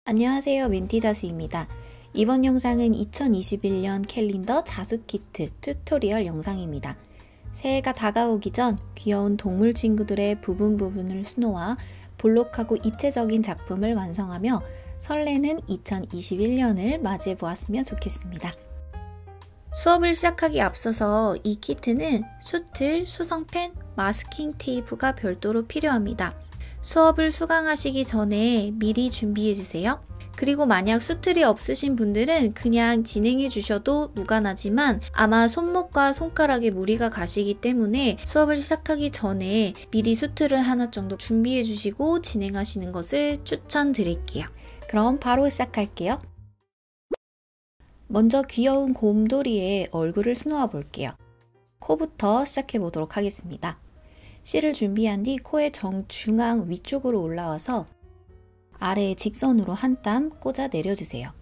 안녕하세요, 멘티자수입니다. 이번 영상은 2021년 캘린더 자수 키트 튜토리얼 영상입니다. 새해가 다가오기 전 귀여운 동물 친구들의 부분을 수놓아 볼록하고 입체적인 작품을 완성하며 설레는 2021년을 맞이해 보았으면 좋겠습니다. 수업을 시작하기 앞서서 이 키트는 수틀, 수성펜, 마스킹 테이프가 별도로 필요합니다. 수업을 수강하시기 전에 미리 준비해 주세요. 그리고 만약 수틀이 없으신 분들은 그냥 진행해 주셔도 무관하지만 아마 손목과 손가락에 무리가 가시기 때문에 수업을 시작하기 전에 미리 수틀을 하나 정도 준비해 주시고 진행하시는 것을 추천드릴게요. 그럼 바로 시작할게요. 먼저 귀여운 곰돌이의 얼굴을 수놓아 볼게요. 코부터 시작해 보도록 하겠습니다. 실을 준비한 뒤 코의 정중앙 위쪽으로 올라와서 아래에 직선으로 한 땀 꽂아 내려주세요.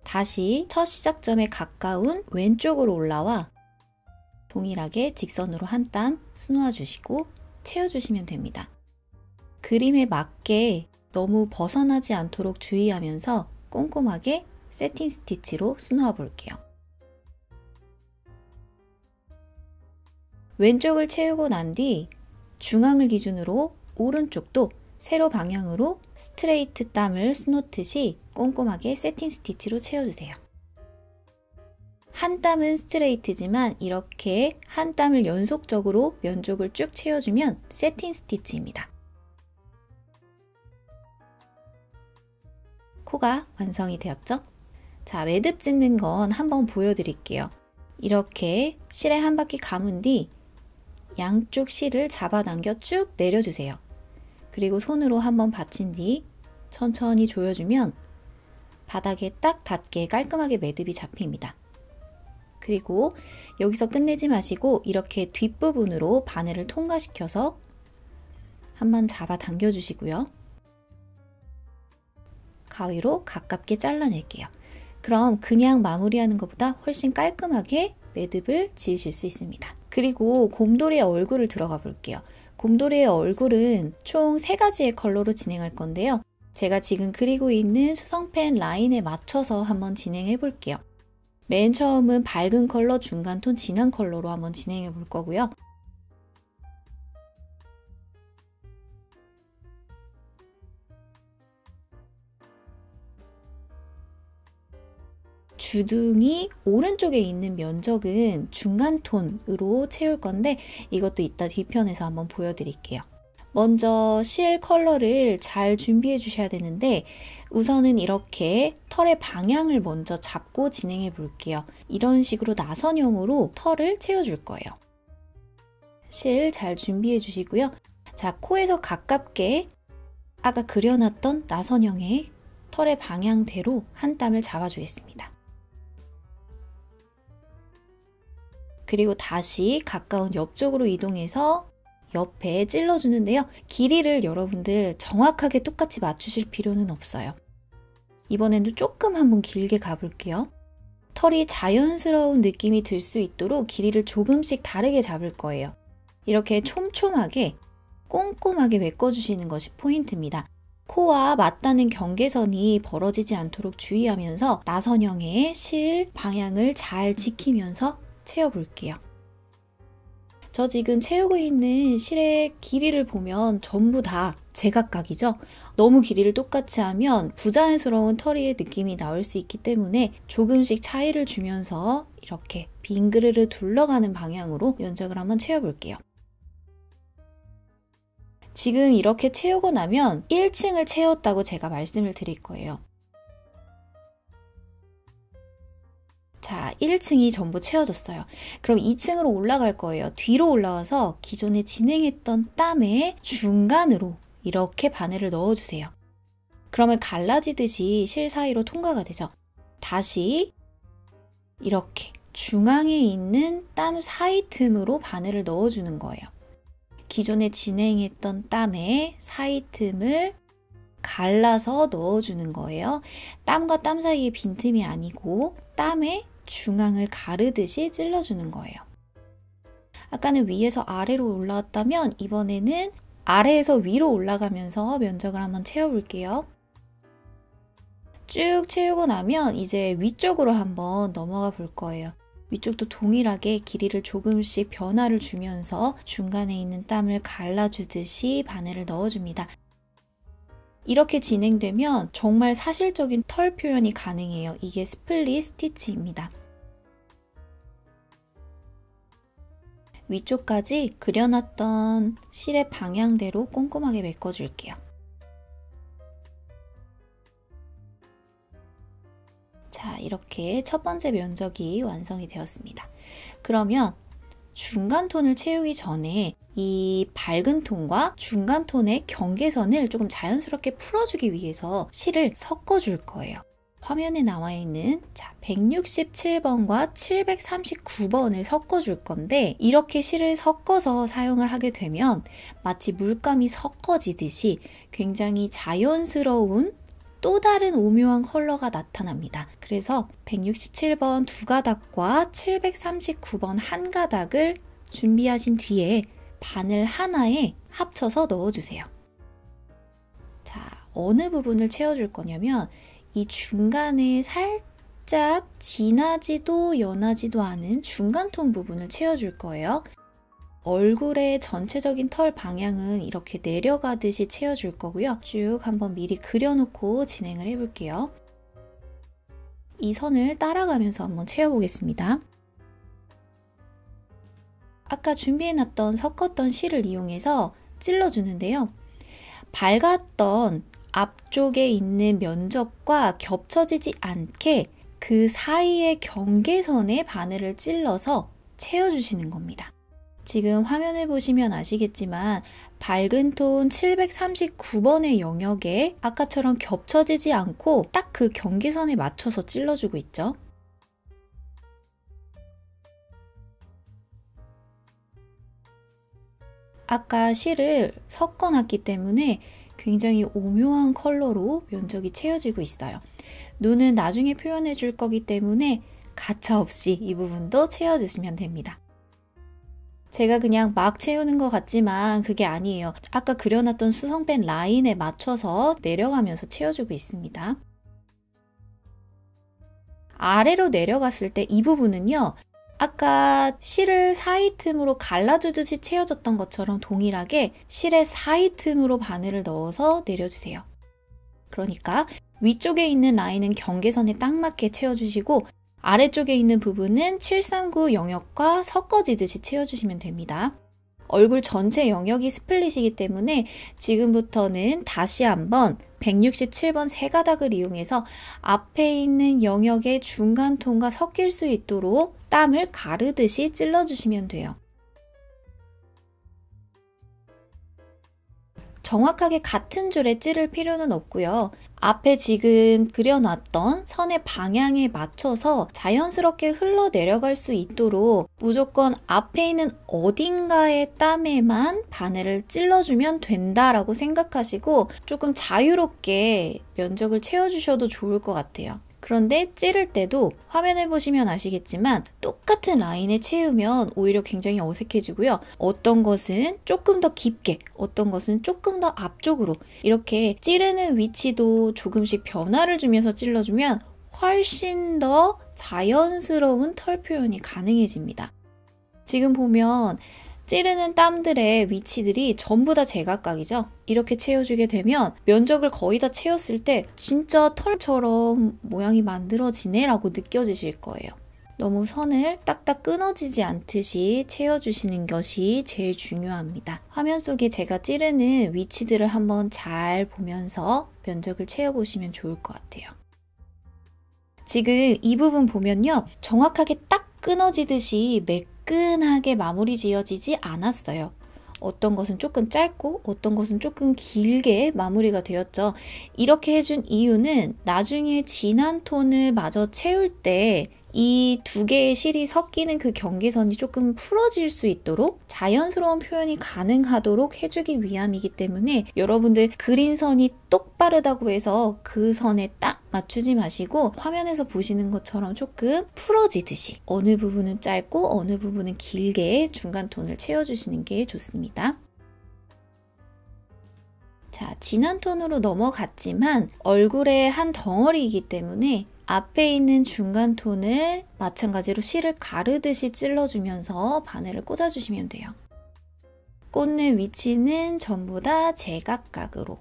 다시 첫 시작점에 가까운 왼쪽으로 올라와 동일하게 직선으로 한 땀 수놓아 주시고 채워주시면 됩니다. 그림에 맞게 너무 벗어나지 않도록 주의하면서 꼼꼼하게 세팅 스티치로 수놓아 볼게요. 왼쪽을 채우고 난 뒤 중앙을 기준으로 오른쪽도 세로 방향으로 스트레이트 땀을 수놓듯이 꼼꼼하게 세팅 스티치로 채워주세요. 한 땀은 스트레이트지만 이렇게 한 땀을 연속적으로 면적을 쭉 채워주면 세팅 스티치입니다. 코가 완성이 되었죠? 자, 매듭 짓는 건 한번 보여드릴게요. 이렇게 실에 한 바퀴 감은 뒤 양쪽 실을 잡아당겨 쭉 내려주세요. 그리고 손으로 한번 받친 뒤 천천히 조여주면 바닥에 딱 닿게 깔끔하게 매듭이 잡힙니다. 그리고 여기서 끝내지 마시고 이렇게 뒷부분으로 바늘을 통과시켜서 한번 잡아당겨 주시고요. 가위로 가깝게 잘라낼게요. 그럼 그냥 마무리하는 것보다 훨씬 깔끔하게 매듭을 지으실 수 있습니다. 그리고 곰돌이의 얼굴을 들어가 볼게요. 곰돌이의 얼굴은 총 3가지의 컬러로 진행할 건데요. 제가 지금 그리고 있는 수성펜 라인에 맞춰서 한번 진행해 볼게요. 맨 처음은 밝은 컬러, 중간톤, 진한 컬러로 한번 진행해 볼 거고요. 주둥이 오른쪽에 있는 면적은 중간 톤으로 채울 건데 이것도 이따 뒤편에서 한번 보여드릴게요. 먼저 실 컬러를 잘 준비해 주셔야 되는데 우선은 이렇게 털의 방향을 먼저 잡고 진행해 볼게요. 이런 식으로 나선형으로 털을 채워줄 거예요. 실 잘 준비해 주시고요. 자, 코에서 가깝게 아까 그려놨던 나선형의 털의 방향대로 한 땀을 잡아주겠습니다. 그리고 다시 가까운 옆쪽으로 이동해서 옆에 찔러주는데요. 길이를 여러분들 정확하게 똑같이 맞추실 필요는 없어요. 이번에는 조금 한번 길게 가볼게요. 털이 자연스러운 느낌이 들 수 있도록 길이를 조금씩 다르게 잡을 거예요. 이렇게 촘촘하게 꼼꼼하게 메꿔주시는 것이 포인트입니다. 코와 맞닿는 경계선이 벌어지지 않도록 주의하면서 나선형의 실 방향을 잘 지키면서 채워볼게요. 저 지금 채우고 있는 실의 길이를 보면 전부 다 제각각이죠? 너무 길이를 똑같이 하면 부자연스러운 털의 느낌이 나올 수 있기 때문에 조금씩 차이를 주면서 이렇게 빙그르르 둘러가는 방향으로 면적을 한번 채워볼게요. 지금 이렇게 채우고 나면 1층을 채웠다고 제가 말씀을 드릴 거예요. 자, 1층이 전부 채워졌어요. 그럼 2층으로 올라갈 거예요. 뒤로 올라와서 기존에 진행했던 땀의 중간으로 이렇게 바늘을 넣어주세요. 그러면 갈라지듯이 실 사이로 통과가 되죠. 다시 이렇게 중앙에 있는 땀 사이 틈으로 바늘을 넣어주는 거예요. 기존에 진행했던 땀의 사이 틈을 갈라서 넣어주는 거예요. 땀과 땀 사이의 빈틈이 아니고 땀의 중앙을 가르듯이 찔러주는 거예요. 아까는 위에서 아래로 올라왔다면 이번에는 아래에서 위로 올라가면서 면적을 한번 채워볼게요. 쭉 채우고 나면 이제 위쪽으로 한번 넘어가 볼 거예요. 위쪽도 동일하게 길이를 조금씩 변화를 주면서 중간에 있는 땀을 갈라주듯이 바늘을 넣어줍니다. 이렇게 진행되면 정말 사실적인 털 표현이 가능해요. 이게 스플릿 스티치입니다. 위쪽까지 그려놨던 실의 방향대로 꼼꼼하게 메꿔줄게요. 자, 이렇게 첫 번째 면적이 완성이 되었습니다. 그러면 중간 톤을 채우기 전에 이 밝은 톤과 중간 톤의 경계선을 조금 자연스럽게 풀어주기 위해서 실을 섞어줄 거예요. 화면에 나와 있는 167번과 739번을 섞어줄 건데 이렇게 실을 섞어서 사용을 하게 되면 마치 물감이 섞어지듯이 굉장히 자연스러운 또 다른 오묘한 컬러가 나타납니다. 그래서 167번 두 가닥과 739번 한 가닥을 준비하신 뒤에 바늘 하나에 합쳐서 넣어주세요. 자, 어느 부분을 채워줄 거냐면 이 중간에 살짝 진하지도 연하지도 않은 중간톤 부분을 채워줄 거예요. 얼굴의 전체적인 털 방향은 이렇게 내려가듯이 채워줄 거고요. 쭉 한번 미리 그려놓고 진행을 해볼게요. 이 선을 따라가면서 한번 채워보겠습니다. 아까 준비해놨던 섞었던 실을 이용해서 찔러주는데요. 밝았던 앞쪽에 있는 면적과 겹쳐지지 않게 그 사이의 경계선에 바늘을 찔러서 채워주시는 겁니다. 지금 화면을 보시면 아시겠지만 밝은 톤 739번의 영역에 아까처럼 겹쳐지지 않고 딱 그 경계선에 맞춰서 찔러주고 있죠. 아까 실을 섞어놨기 때문에 굉장히 오묘한 컬러로 면적이 채워지고 있어요. 눈은 나중에 표현해 줄 거기 때문에 가차없이 이 부분도 채워주시면 됩니다. 제가 그냥 막 채우는 것 같지만 그게 아니에요. 아까 그려놨던 수성펜 라인에 맞춰서 내려가면서 채워주고 있습니다. 아래로 내려갔을 때 이 부분은요. 아까 실을 사이 틈으로 갈라주듯이 채워줬던 것처럼 동일하게 실의 사이 틈으로 바늘을 넣어서 내려주세요. 그러니까 위쪽에 있는 라인은 경계선에 딱 맞게 채워주시고 아래쪽에 있는 부분은 739 영역과 섞어지듯이 채워주시면 됩니다. 얼굴 전체 영역이 스플릿이기 때문에 지금부터는 다시 한번 167번 세 가닥을 이용해서 앞에 있는 영역의 중간 톤과 섞일 수 있도록 땀을 가르듯이 찔러주시면 돼요. 정확하게 같은 줄에 찌를 필요는 없고요. 앞에 지금 그려놨던 선의 방향에 맞춰서 자연스럽게 흘러내려갈 수 있도록 무조건 앞에 있는 어딘가의 땀에만 바늘을 찔러주면 된다라고 생각하시고 조금 자유롭게 면적을 채워주셔도 좋을 것 같아요. 그런데 찌를 때도 화면을 보시면 아시겠지만 똑같은 라인에 채우면 오히려 굉장히 어색해지고요. 어떤 것은 조금 더 깊게, 어떤 것은 조금 더 앞쪽으로 이렇게 찌르는 위치도 조금씩 변화를 주면서 찔러주면 훨씬 더 자연스러운 털 표현이 가능해집니다. 지금 보면 찌르는 땀들의 위치들이 전부 다 제각각이죠. 이렇게 채워주게 되면 면적을 거의 다 채웠을 때 진짜 털처럼 모양이 만들어지네 라고 느껴지실 거예요. 너무 선을 딱딱 끊어지지 않듯이 채워주시는 것이 제일 중요합니다. 화면 속에 제가 찌르는 위치들을 한번 잘 보면서 면적을 채워보시면 좋을 것 같아요. 지금 이 부분 보면요. 정확하게 딱 끊어지듯이 매끈하게 마무리 지어지지 않았어요. 어떤 것은 조금 짧고 어떤 것은 조금 길게 마무리가 되었죠. 이렇게 해준 이유는 나중에 진한 톤을 마저 채울 때 이 두 개의 실이 섞이는 그 경계선이 조금 풀어질 수 있도록 자연스러운 표현이 가능하도록 해주기 위함이기 때문에 여러분들 그린 선이 똑바르다고 해서 그 선에 딱 맞추지 마시고 화면에서 보시는 것처럼 조금 풀어지듯이 어느 부분은 짧고 어느 부분은 길게 중간 톤을 채워주시는 게 좋습니다. 자, 진한 톤으로 넘어갔지만 얼굴의 한 덩어리이기 때문에 앞에 있는 중간 톤을 마찬가지로 실을 가르듯이 찔러주면서 바늘을 꽂아주시면 돼요. 꽂는 위치는 전부 다 제각각으로.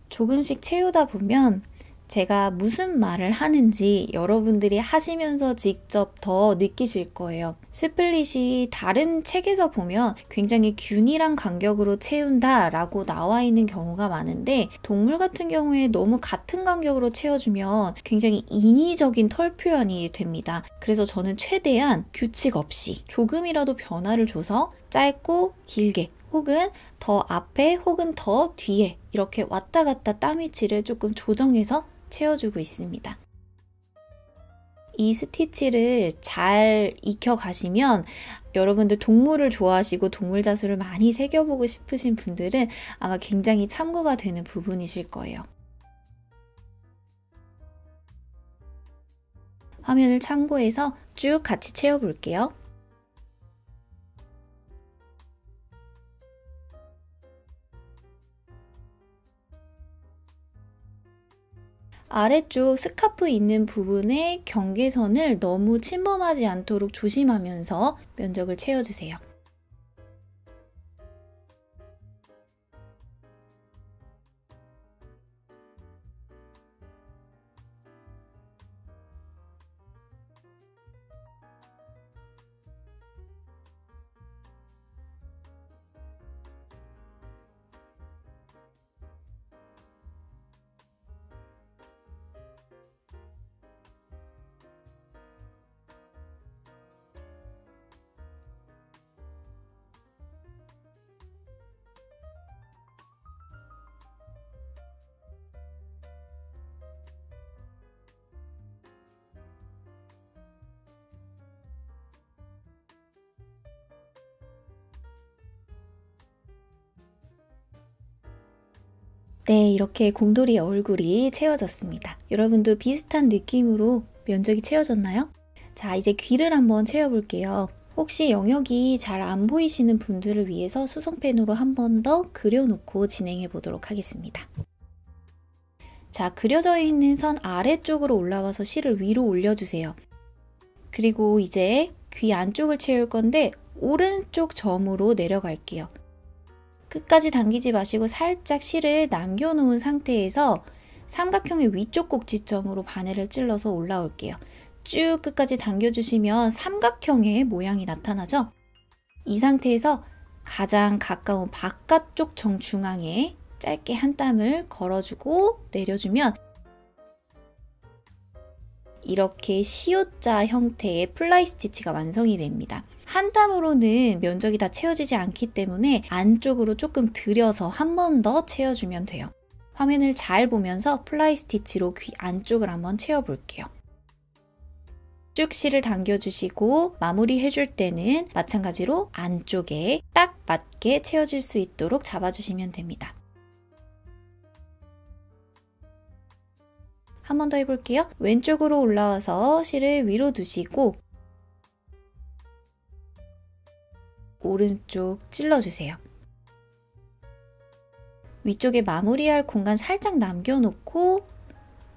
조금씩 채우다 보면 제가 무슨 말을 하는지 여러분들이 하시면서 직접 더 느끼실 거예요. 스플릿이 다른 책에서 보면 굉장히 균일한 간격으로 채운다 라고 나와 있는 경우가 많은데 동물 같은 경우에 너무 같은 간격으로 채워주면 굉장히 인위적인 털 표현이 됩니다. 그래서 저는 최대한 규칙 없이 조금이라도 변화를 줘서 짧고 길게 혹은 더 앞에 혹은 더 뒤에 이렇게 왔다 갔다 땀 위치를 조금 조정해서 채워주고 있습니다. 이 스티치를 잘 익혀가시면 여러분들 동물을 좋아하시고 동물 자수를 많이 새겨보고 싶으신 분들은 아마 굉장히 참고가 되는 부분이실 거예요. 화면을 참고해서 쭉 같이 채워볼게요. 아래쪽 스카프 있는 부분의 경계선을 너무 침범하지 않도록 조심하면서 면적을 채워주세요. 네, 이렇게 곰돌이 얼굴이 채워졌습니다. 여러분도 비슷한 느낌으로 면적이 채워졌나요? 자, 이제 귀를 한번 채워볼게요. 혹시 영역이 잘 안 보이시는 분들을 위해서 수성펜으로 한 번 더 그려놓고 진행해 보도록 하겠습니다. 자, 그려져 있는 선 아래쪽으로 올라와서 실을 위로 올려주세요. 그리고 이제 귀 안쪽을 채울 건데 오른쪽 점으로 내려갈게요. 끝까지 당기지 마시고 살짝 실을 남겨놓은 상태에서 삼각형의 위쪽 꼭지점으로 바늘을 찔러서 올라올게요. 쭉 끝까지 당겨주시면 삼각형의 모양이 나타나죠? 이 상태에서 가장 가까운 바깥쪽 정중앙에 짧게 한 땀을 걸어주고 내려주면 이렇게 시옷자 형태의 플라이 스티치가 완성이 됩니다. 한 땀으로는 면적이 다 채워지지 않기 때문에 안쪽으로 조금 들여서 한 번 더 채워주면 돼요. 화면을 잘 보면서 플라이 스티치로 귀 안쪽을 한번 채워볼게요. 쭉 실을 당겨주시고 마무리 해줄 때는 마찬가지로 안쪽에 딱 맞게 채워질 수 있도록 잡아주시면 됩니다. 한 번 더 해볼게요. 왼쪽으로 올라와서 실을 위로 두시고 오른쪽 찔러주세요. 위쪽에 마무리할 공간 살짝 남겨놓고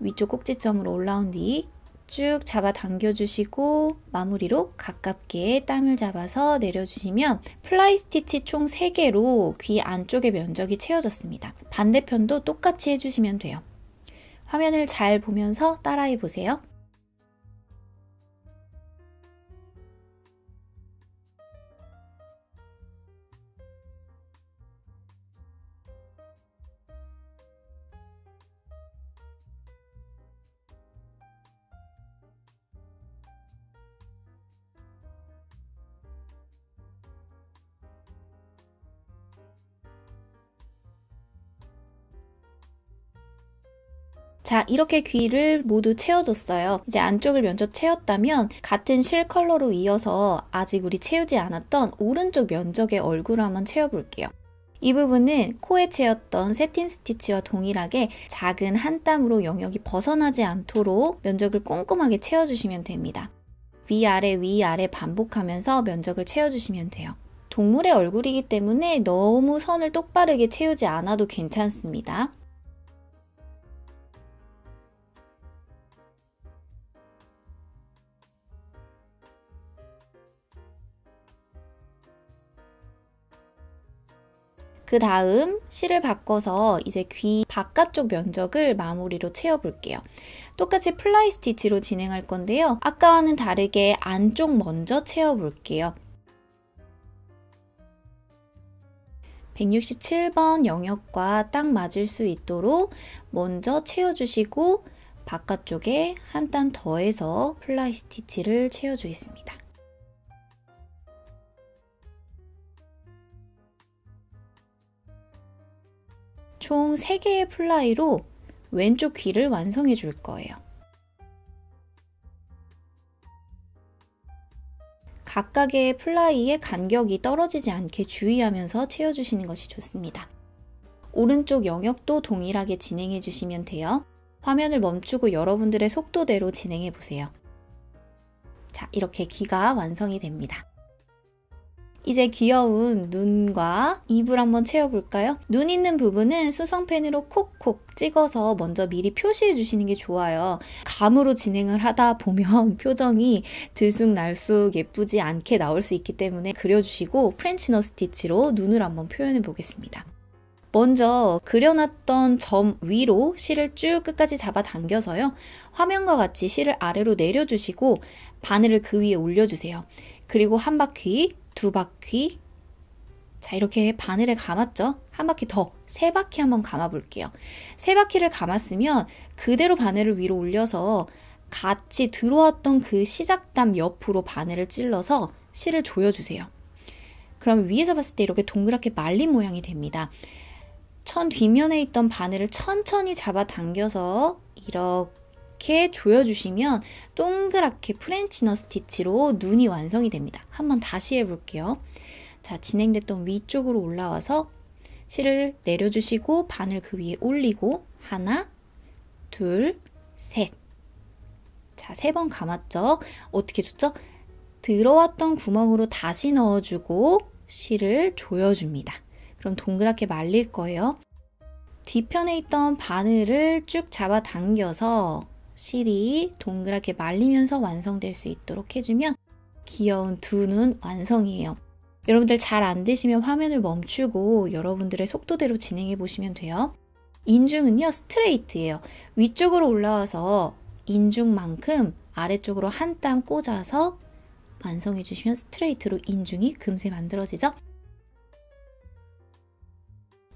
위쪽 꼭지점으로 올라온 뒤 쭉 잡아 당겨주시고 마무리로 가깝게 땀을 잡아서 내려주시면 플라이 스티치 총 3개로 귀 안쪽의 면적이 채워졌습니다. 반대편도 똑같이 해주시면 돼요. 화면을 잘 보면서 따라해 보세요. 자, 이렇게 귀를 모두 채워줬어요. 이제 안쪽을 면적 채웠다면 같은 실 컬러로 이어서 아직 우리 채우지 않았던 오른쪽 면적의 얼굴을 한번 채워볼게요. 이 부분은 코에 채웠던 세틴 스티치와 동일하게 작은 한 땀으로 영역이 벗어나지 않도록 면적을 꼼꼼하게 채워주시면 됩니다. 위아래 위아래 반복하면서 면적을 채워주시면 돼요. 동물의 얼굴이기 때문에 너무 선을 똑바르게 채우지 않아도 괜찮습니다. 그 다음 실을 바꿔서 이제 귀 바깥쪽 면적을 마무리로 채워볼게요. 똑같이 플라이 스티치로 진행할 건데요. 아까와는 다르게 안쪽 먼저 채워볼게요. 167번 영역과 딱 맞을 수 있도록 먼저 채워주시고 바깥쪽에 한 땀 더해서 플라이 스티치를 채워주겠습니다. 총 3개의 플라이로 왼쪽 귀를 완성해 줄 거예요. 각각의 플라이의 간격이 떨어지지 않게 주의하면서 채워주시는 것이 좋습니다. 오른쪽 영역도 동일하게 진행해 주시면 돼요. 화면을 멈추고 여러분들의 속도대로 진행해 보세요. 자, 이렇게 귀가 완성이 됩니다. 이제 귀여운 눈과 입을 한번 채워볼까요? 눈 있는 부분은 수성펜으로 콕콕 찍어서 먼저 미리 표시해 주시는 게 좋아요. 감으로 진행을 하다 보면 표정이 들쑥날쑥 예쁘지 않게 나올 수 있기 때문에 그려주시고 프렌치 너 스티치로 눈을 한번 표현해 보겠습니다. 먼저 그려놨던 점 위로 실을 쭉 끝까지 잡아당겨서요. 화면과 같이 실을 아래로 내려주시고 바늘을 그 위에 올려주세요. 그리고 한 바퀴, 두 바퀴, 자 이렇게 바늘에 감았죠? 한 바퀴 더, 3바퀴 한번 감아 볼게요. 3바퀴를 감았으면 그대로 바늘을 위로 올려서 같이 들어왔던 그 시작담 옆으로 바늘을 찔러서 실을 조여주세요. 그러면 위에서 봤을 때 이렇게 동그랗게 말린 모양이 됩니다. 천 뒷면에 있던 바늘을 천천히 잡아당겨서 이렇게 조여주시면 동그랗게 프렌치 너 스티치로 눈이 완성이 됩니다. 한번 다시 해볼게요. 자, 진행됐던 위쪽으로 올라와서 실을 내려주시고 바늘 그 위에 올리고 하나, 둘, 셋. 자, 3번 감았죠? 어떻게 줬죠? 들어왔던 구멍으로 다시 넣어주고 실을 조여줍니다. 그럼 동그랗게 말릴 거예요. 뒤편에 있던 바늘을 쭉 잡아당겨서 실이 동그랗게 말리면서 완성될 수 있도록 해주면 귀여운 두 눈 완성이에요. 여러분들 잘 안 되시면 화면을 멈추고 여러분들의 속도대로 진행해 보시면 돼요. 인중은요 스트레이트예요. 위쪽으로 올라와서 인중만큼 아래쪽으로 한 땀 꽂아서 완성해 주시면 스트레이트로 인중이 금세 만들어지죠.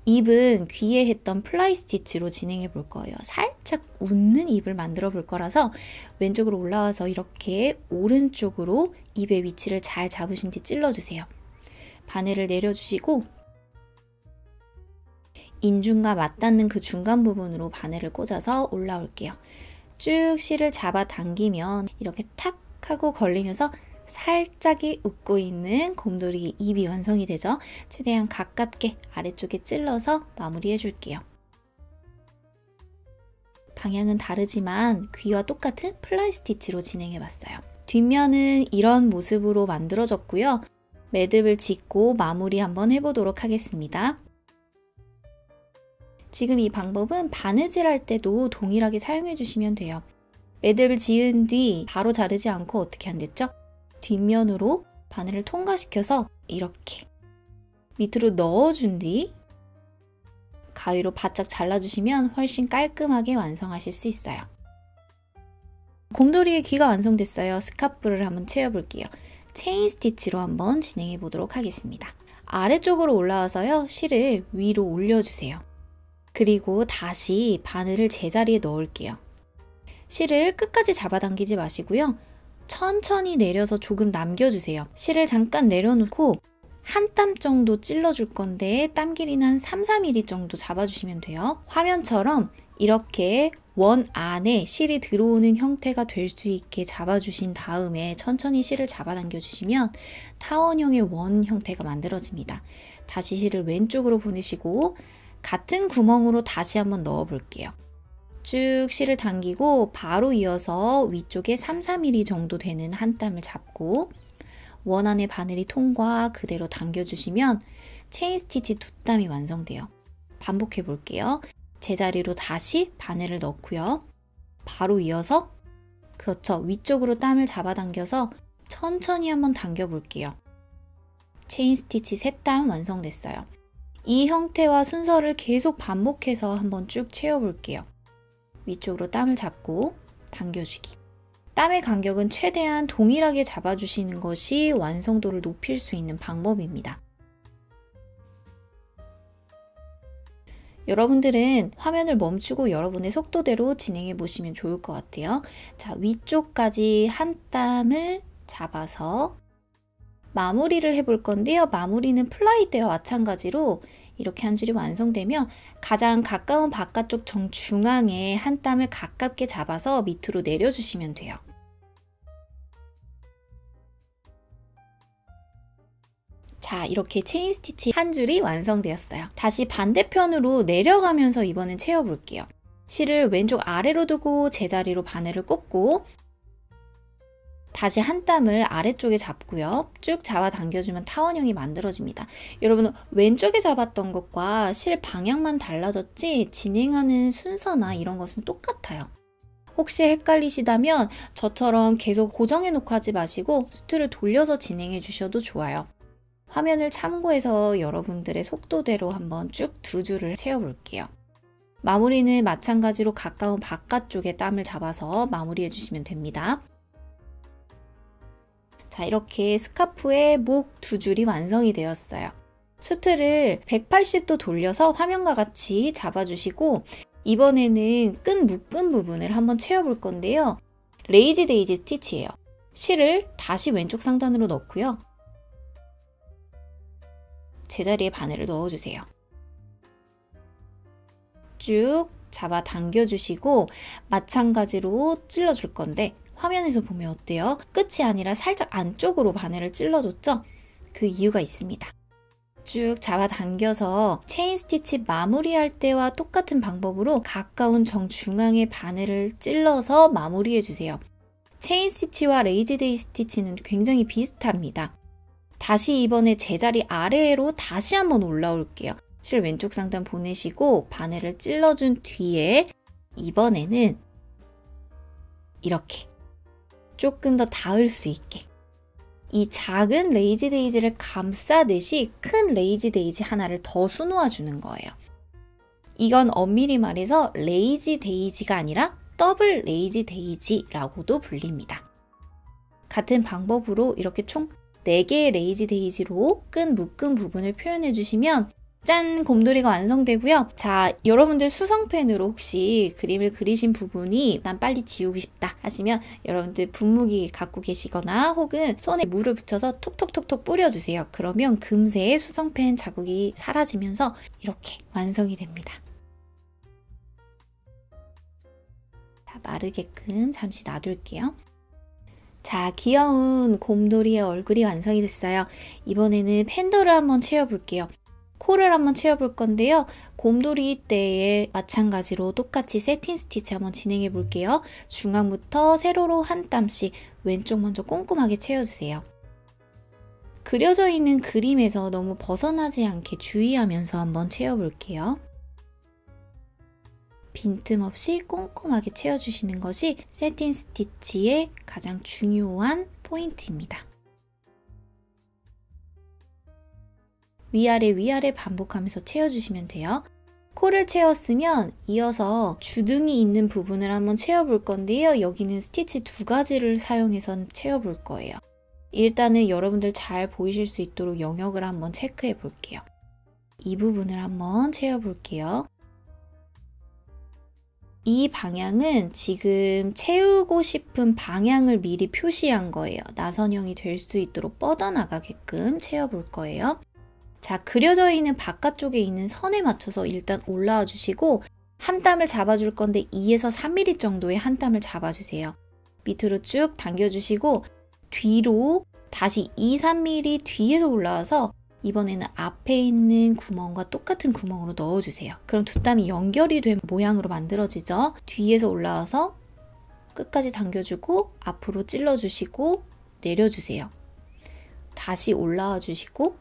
입은 귀에 했던 플라이 스티치로 진행해 볼 거예요. 살짝 웃는 입을 만들어 볼 거라서 왼쪽으로 올라와서 이렇게 오른쪽으로 입의 위치를 잘 잡으신 뒤 찔러주세요. 바늘을 내려주시고 인중과 맞닿는 그 중간 부분으로 바늘을 꽂아서 올라올게요. 쭉 실을 잡아당기면 이렇게 탁 하고 걸리면서 살짝이 웃고 있는 곰돌이 입이 완성이 되죠. 최대한 가깝게 아래쪽에 찔러서 마무리해 줄게요. 방향은 다르지만 귀와 똑같은 플라이 스티치로 진행해 봤어요. 뒷면은 이런 모습으로 만들어졌고요. 매듭을 짓고 마무리 한번 해보도록 하겠습니다. 지금 이 방법은 바느질 할 때도 동일하게 사용해 주시면 돼요. 매듭을 지은 뒤 바로 자르지 않고 어떻게 한댔죠? 뒷면으로 바늘을 통과시켜서 이렇게 밑으로 넣어준 뒤 가위로 바짝 잘라주시면 훨씬 깔끔하게 완성하실 수 있어요. 곰돌이의 귀가 완성됐어요. 스카프를 한번 채워볼게요. 체인 스티치로 한번 진행해 보도록 하겠습니다. 아래쪽으로 올라와서요. 실을 위로 올려주세요. 그리고 다시 바늘을 제자리에 넣을게요. 실을 끝까지 잡아당기지 마시고요. 천천히 내려서 조금 남겨주세요. 실을 잠깐 내려놓고 한 땀 정도 찔러줄 건데 땀 길이는 한 3-4mm 정도 잡아주시면 돼요. 화면처럼 이렇게 원 안에 실이 들어오는 형태가 될 수 있게 잡아주신 다음에 천천히 실을 잡아당겨주시면 타원형의 원 형태가 만들어집니다. 다시 실을 왼쪽으로 보내시고 같은 구멍으로 다시 한번 넣어볼게요. 쭉 실을 당기고 바로 이어서 위쪽에 3, 4mm 정도 되는 한 땀을 잡고 원안의 바늘이 통과 그대로 당겨주시면 체인 스티치 2땀이 완성돼요. 반복해 볼게요. 제자리로 다시 바늘을 넣고요. 바로 이어서 그렇죠. 위쪽으로 땀을 잡아당겨서 천천히 한번 당겨 볼게요. 체인 스티치 3땀 완성됐어요. 이 형태와 순서를 계속 반복해서 한번 쭉 채워볼게요. 위쪽으로 땀을 잡고 당겨주기. 땀의 간격은 최대한 동일하게 잡아주시는 것이 완성도를 높일 수 있는 방법입니다. 여러분들은 화면을 멈추고 여러분의 속도대로 진행해 보시면 좋을 것 같아요. 자, 위쪽까지 한 땀을 잡아서 마무리를 해볼 건데요. 마무리는 플라이 때와 마찬가지로 이렇게 한 줄이 완성되면 가장 가까운 바깥쪽 정중앙에 한 땀을 가깝게 잡아서 밑으로 내려주시면 돼요. 자, 이렇게 체인 스티치 한 줄이 완성되었어요. 다시 반대편으로 내려가면서 이번엔 채워볼게요. 실을 왼쪽 아래로 두고 제자리로 바늘을 꽂고 다시 한 땀을 아래쪽에 잡고요. 쭉 잡아당겨주면 타원형이 만들어집니다. 여러분은 왼쪽에 잡았던 것과 실 방향만 달라졌지 진행하는 순서나 이런 것은 똑같아요. 혹시 헷갈리시다면 저처럼 계속 고정해 놓고 하지 마시고 수트를 돌려서 진행해 주셔도 좋아요. 화면을 참고해서 여러분들의 속도대로 한번 쭉 2줄을 채워볼게요. 마무리는 마찬가지로 가까운 바깥쪽에 땀을 잡아서 마무리해 주시면 됩니다. 자, 이렇게 스카프의 목 2줄이 완성이 되었어요. 수트를 180도 돌려서 화면과 같이 잡아주시고 이번에는 끈 묶은 부분을 한번 채워볼 건데요. 레이지 데이지 스티치예요. 실을 다시 왼쪽 상단으로 넣고요. 제자리에 바늘을 넣어주세요. 쭉 잡아 당겨주시고 마찬가지로 찔러줄 건데 화면에서 보면 어때요? 끝이 아니라 살짝 안쪽으로 바늘을 찔러줬죠? 그 이유가 있습니다. 쭉 잡아당겨서 체인 스티치 마무리할 때와 똑같은 방법으로 가까운 정중앙에 바늘을 찔러서 마무리해주세요. 체인 스티치와 레이지 데이 스티치는 굉장히 비슷합니다. 다시 이번에 제자리 아래로 다시 한번 올라올게요. 실 왼쪽 상단 보내시고 바늘을 찔러준 뒤에 이번에는 이렇게 조금 더 닿을 수 있게 이 작은 레이지 데이지를 감싸듯이 큰 레이지 데이지 하나를 더 수놓아 주는 거예요. 이건 엄밀히 말해서 레이지 데이지가 아니라 더블 레이지 데이지라고도 불립니다. 같은 방법으로 이렇게 총 4개의 레이지 데이지로 끈 묶은 부분을 표현해 주시면 짠! 곰돌이가 완성되고요. 자, 여러분들 수성펜으로 혹시 그림을 그리신 부분이 난 빨리 지우고 싶다 하시면 여러분들 분무기 갖고 계시거나 혹은 손에 물을 붙여서 톡톡톡톡 뿌려주세요. 그러면 금세 수성펜 자국이 사라지면서 이렇게 완성이 됩니다. 자, 마르게끔 잠시 놔둘게요. 자, 귀여운 곰돌이의 얼굴이 완성이 됐어요. 이번에는 팬더를 한번 채워볼게요. 코를 한번 채워볼 건데요. 곰돌이 때에 마찬가지로 똑같이 세틴 스티치 한번 진행해 볼게요. 중앙부터 세로로 한 땀씩 왼쪽 먼저 꼼꼼하게 채워주세요. 그려져 있는 그림에서 너무 벗어나지 않게 주의하면서 한번 채워볼게요. 빈틈없이 꼼꼼하게 채워주시는 것이 세틴 스티치의 가장 중요한 포인트입니다. 위아래 반복하면서 채워주시면 돼요. 코를 채웠으면 이어서 주둥이 있는 부분을 한번 채워볼 건데요. 여기는 스티치 2가지를 사용해서 채워볼 거예요. 일단은 여러분들 잘 보이실 수 있도록 영역을 한번 체크해 볼게요. 이 부분을 한번 채워볼게요. 이 방향은 지금 채우고 싶은 방향을 미리 표시한 거예요. 나선형이 될 수 있도록 뻗어나가게끔 채워볼 거예요. 자, 그려져 있는 바깥쪽에 있는 선에 맞춰서 일단 올라와 주시고 한 땀을 잡아줄 건데 2에서 3mm 정도의 한 땀을 잡아주세요. 밑으로 쭉 당겨주시고 뒤로 다시 2, 3mm 뒤에서 올라와서 이번에는 앞에 있는 구멍과 똑같은 구멍으로 넣어주세요. 그럼 두 땀이 연결이 된 모양으로 만들어지죠. 뒤에서 올라와서 끝까지 당겨주고 앞으로 찔러주시고 내려주세요. 다시 올라와 주시고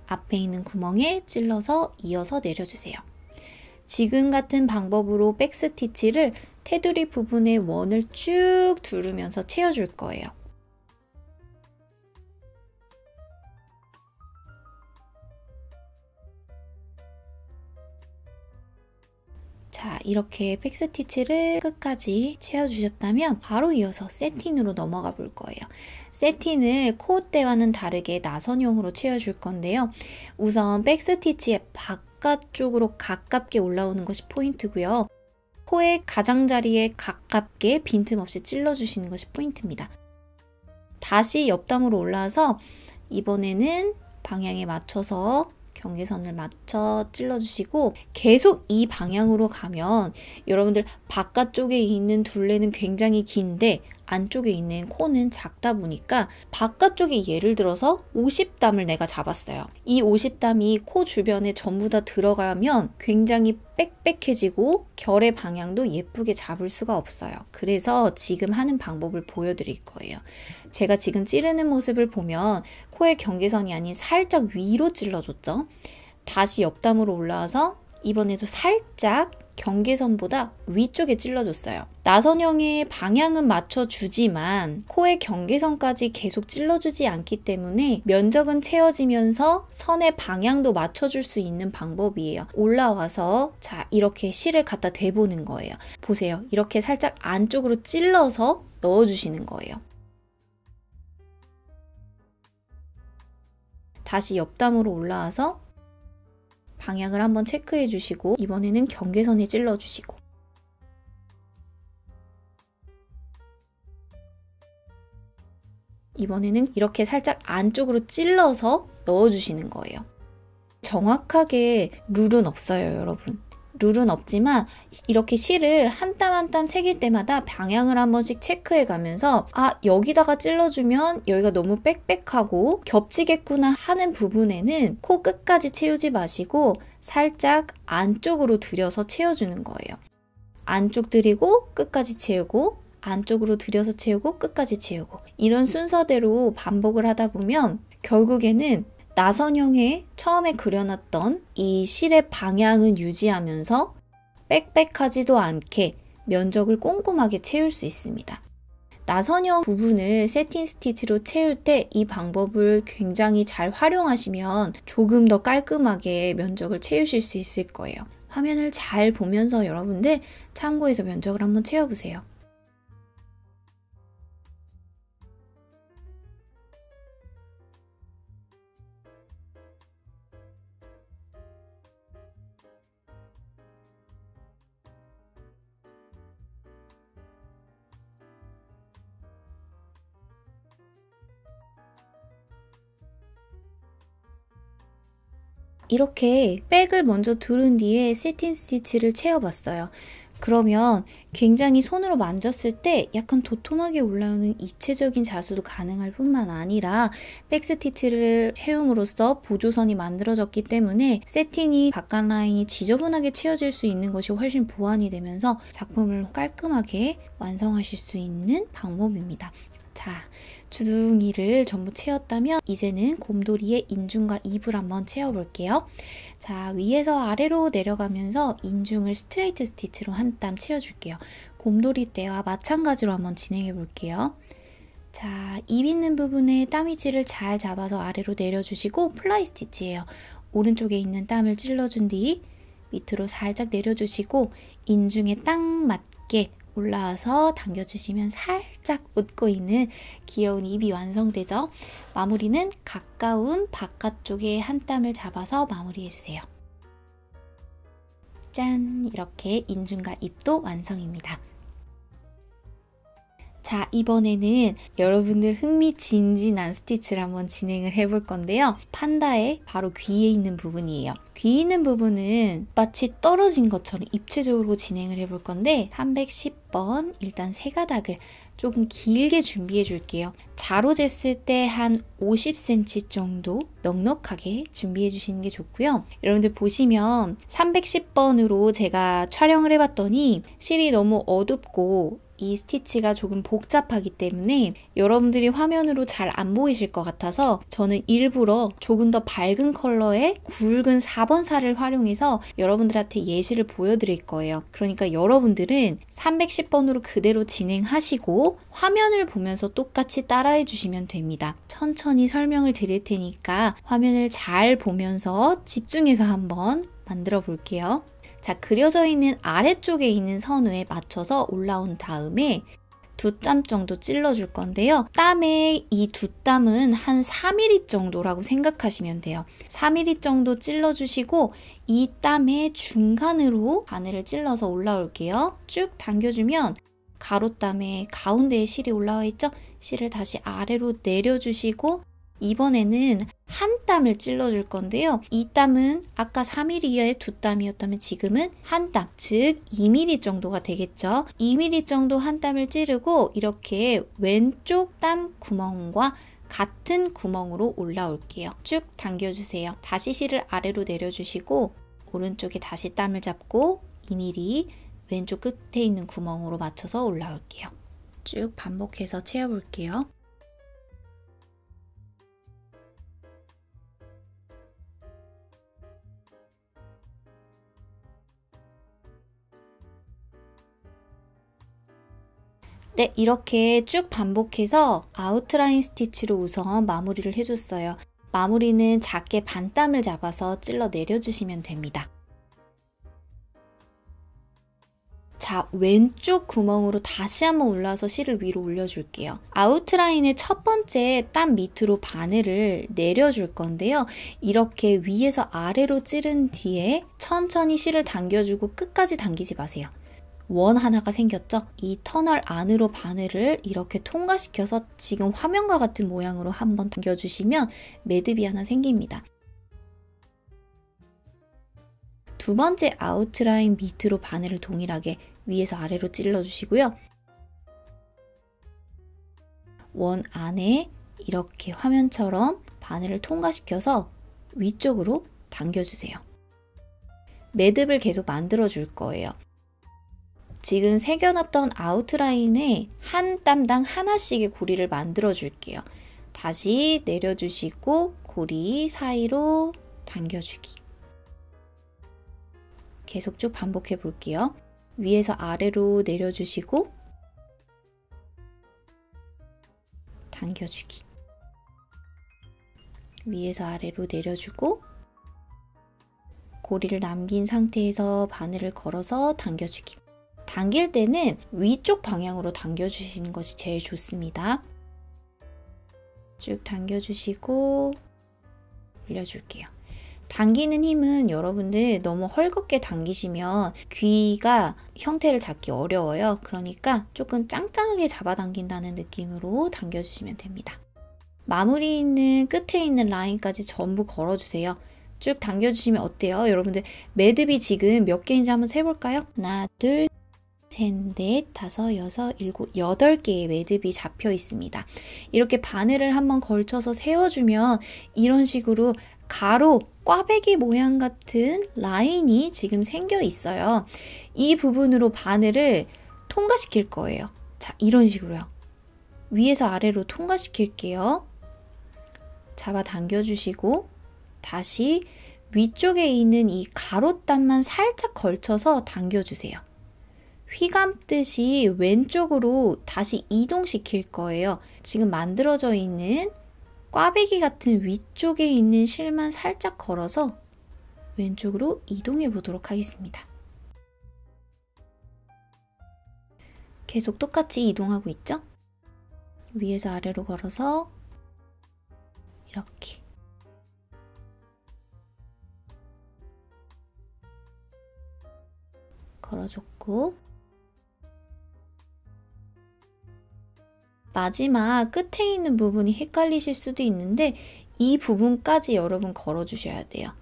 앞에 있는 구멍에 찔러서 이어서 내려주세요. 지금 같은 방법으로 백스티치를 테두리 부분의 원을 쭉 두르면서 채워줄 거예요. 자, 이렇게 백스티치를 끝까지 채워주셨다면 바로 이어서 세틴으로 넘어가 볼 거예요. 세틴을 코어대와는 다르게 나선형으로 채워줄 건데요. 우선 백스티치의 바깥쪽으로 가깝게 올라오는 것이 포인트고요. 코의 가장자리에 가깝게 빈틈없이 찔러주시는 것이 포인트입니다. 다시 옆담으로 올라와서 이번에는 방향에 맞춰서 경계선을 맞춰 찔러주시고 계속 이 방향으로 가면 여러분들 바깥쪽에 있는 둘레는 굉장히 긴데 안쪽에 있는 코는 작다 보니까 바깥쪽에 예를 들어서 50담을 내가 잡았어요. 이 50담이 코 주변에 전부 다 들어가면 굉장히 빽빽해지고 결의 방향도 예쁘게 잡을 수가 없어요. 그래서 지금 하는 방법을 보여드릴 거예요. 제가 지금 찌르는 모습을 보면 코의 경계선이 아닌 살짝 위로 찔러줬죠. 다시 옆담으로 올라와서 이번에도 살짝 경계선보다 위쪽에 찔러줬어요. 나선형의 방향은 맞춰주지만 코의 경계선까지 계속 찔러주지 않기 때문에 면적은 채워지면서 선의 방향도 맞춰줄 수 있는 방법이에요. 올라와서 자 이렇게 실을 갖다 대보는 거예요. 보세요. 이렇게 살짝 안쪽으로 찔러서 넣어주시는 거예요. 다시 옆담으로 올라와서 방향을 한번 체크해 주시고 이번에는 경계선에 찔러 주시고 이번에는 이렇게 살짝 안쪽으로 찔러서 넣어 주시는 거예요. 정확하게 룰은 없어요, 여러분. 룰은 없지만 이렇게 실을 한 땀 한 땀 새길 때마다 방향을 한 번씩 체크해 가면서 아 여기다가 찔러주면 여기가 너무 빽빽하고 겹치겠구나 하는 부분에는 코 끝까지 채우지 마시고 살짝 안쪽으로 들여서 채워주는 거예요. 안쪽 들이고 끝까지 채우고 안쪽으로 들여서 채우고 끝까지 채우고 이런 순서대로 반복을 하다 보면 결국에는 나선형에 처음에 그려놨던 이 실의 방향은 유지하면서 빽빽하지도 않게 면적을 꼼꼼하게 채울 수 있습니다. 나선형 부분을 세틴 스티치로 채울 때 이 방법을 굉장히 잘 활용하시면 조금 더 깔끔하게 면적을 채우실 수 있을 거예요. 화면을 잘 보면서 여러분들 참고해서 면적을 한번 채워보세요. 이렇게 백을 먼저 두른 뒤에 세틴 스티치를 채워봤어요. 그러면 굉장히 손으로 만졌을 때 약간 도톰하게 올라오는 입체적인 자수도 가능할 뿐만 아니라 백 스티치를 채움으로써 보조선이 만들어졌기 때문에 세틴이 바깥 라인이 지저분하게 채워질 수 있는 것이 훨씬 보완이 되면서 작품을 깔끔하게 완성하실 수 있는 방법입니다. 자, 주둥이를 전부 채웠다면 이제는 곰돌이의 인중과 입을 한번 채워볼게요. 자, 위에서 아래로 내려가면서 인중을 스트레이트 스티치로 한 땀 채워줄게요. 곰돌이 때와 마찬가지로 한번 진행해 볼게요. 자, 입 있는 부분에 땀 위치를 잘 잡아서 아래로 내려주시고 플라이 스티치예요. 오른쪽에 있는 땀을 찔러준 뒤 밑으로 살짝 내려주시고 인중에 딱 맞게 올라와서 당겨주시면 살짝 웃고 있는 귀여운 입이 완성되죠. 마무리는 가까운 바깥쪽에 한 땀을 잡아서 마무리해주세요. 짠! 이렇게 인중과 입도 완성입니다. 자, 이번에는 여러분들 흥미진진한 스티치를 한번 진행을 해볼 건데요. 판다의 바로 귀에 있는 부분이에요. 귀 있는 부분은 마치 떨어진 것처럼 입체적으로 진행을 해볼 건데 310번 일단 세 가닥을 조금 길게 준비해 줄게요. 자로 쟀을 때 한 50cm 정도 넉넉하게 준비해 주시는 게 좋고요. 여러분들 보시면 310번으로 제가 촬영을 해봤더니 실이 너무 어둡고 이 스티치가 조금 복잡하기 때문에 여러분들이 화면으로 잘 안 보이실 것 같아서 저는 일부러 조금 더 밝은 컬러의 굵은 4번 살을 활용해서 여러분들한테 예시를 보여드릴 거예요. 그러니까 여러분들은 310번으로 그대로 진행하시고 화면을 보면서 똑같이 따라해 주시면 됩니다. 천천히 설명을 드릴 테니까 화면을 잘 보면서 집중해서 한번 만들어 볼게요. 자, 그려져 있는 아래쪽에 있는 선에 맞춰서 올라온 다음에 두 땀 정도 찔러줄 건데요. 땀의 이 두 땀은 한 4mm 정도라고 생각하시면 돼요. 4mm 정도 찔러주시고 이 땀의 중간으로 바늘을 찔러서 올라올게요. 쭉 당겨주면 가로땀의 가운데에 실이 올라와 있죠? 실을 다시 아래로 내려주시고 이번에는 한 땀을 찔러줄 건데요. 이 땀은 아까 4mm의 두 땀이었다면 지금은 한 땀, 즉 2mm 정도가 되겠죠. 2mm 정도 한 땀을 찌르고 이렇게 왼쪽 땀 구멍과 같은 구멍으로 올라올게요. 쭉 당겨주세요. 다시 실을 아래로 내려주시고 오른쪽에 다시 땀을 잡고 2mm 왼쪽 끝에 있는 구멍으로 맞춰서 올라올게요. 쭉 반복해서 채워볼게요. 네, 이렇게 쭉 반복해서 아웃라인 스티치로 우선 마무리를 해줬어요. 마무리는 작게 반땀을 잡아서 찔러 내려주시면 됩니다. 자, 왼쪽 구멍으로 다시 한번 올라서 실을 위로 올려줄게요. 아웃라인의 첫 번째 땀 밑으로 바늘을 내려줄 건데요. 이렇게 위에서 아래로 찌른 뒤에 천천히 실을 당겨주고 끝까지 당기지 마세요. 원 하나가 생겼죠? 이 터널 안으로 바늘을 이렇게 통과시켜서 지금 화면과 같은 모양으로 한번 당겨주시면 매듭이 하나 생깁니다. 두 번째 아웃라인 밑으로 바늘을 동일하게 위에서 아래로 찔러주시고요. 원 안에 이렇게 화면처럼 바늘을 통과시켜서 위쪽으로 당겨주세요. 매듭을 계속 만들어줄 거예요. 지금 새겨놨던 아웃라인에 한 땀당 하나씩의 고리를 만들어 줄게요. 다시 내려주시고 고리 사이로 당겨주기. 계속 쭉 반복해 볼게요. 위에서 아래로 내려주시고 당겨주기. 위에서 아래로 내려주고 고리를 남긴 상태에서 바늘을 걸어서 당겨주기. 당길 때는 위쪽 방향으로 당겨주시는 것이 제일 좋습니다. 쭉 당겨주시고 올려줄게요. 당기는 힘은 여러분들 너무 헐겁게 당기시면 귀가 형태를 잡기 어려워요. 그러니까 조금 짱짱하게 잡아당긴다는 느낌으로 당겨주시면 됩니다. 마무리 있는 끝에 있는 라인까지 전부 걸어주세요. 쭉 당겨주시면 어때요? 여러분들 매듭이 지금 몇 개인지 한번 세볼까요? 하나, 둘, 셋, 넷, 다섯, 여섯, 일곱, 8개의 매듭이 잡혀 있습니다. 이렇게 바늘을 한번 걸쳐서 세워주면 이런 식으로 가로, 꽈배기 모양 같은 라인이 지금 생겨 있어요. 이 부분으로 바늘을 통과시킬 거예요. 자, 이런 식으로요. 위에서 아래로 통과시킬게요. 잡아 당겨주시고 다시 위쪽에 있는 이 가로단만 살짝 걸쳐서 당겨주세요. 휘감듯이 왼쪽으로 다시 이동시킬 거예요. 지금 만들어져 있는 꽈배기 같은 위쪽에 있는 실만 살짝 걸어서 왼쪽으로 이동해 보도록 하겠습니다. 계속 똑같이 이동하고 있죠? 위에서 아래로 걸어서 이렇게 걸어줬고 마지막 끝에 있는 부분이 헷갈리실 수도 있는데 이 부분까지 여러분 걸어주셔야 돼요.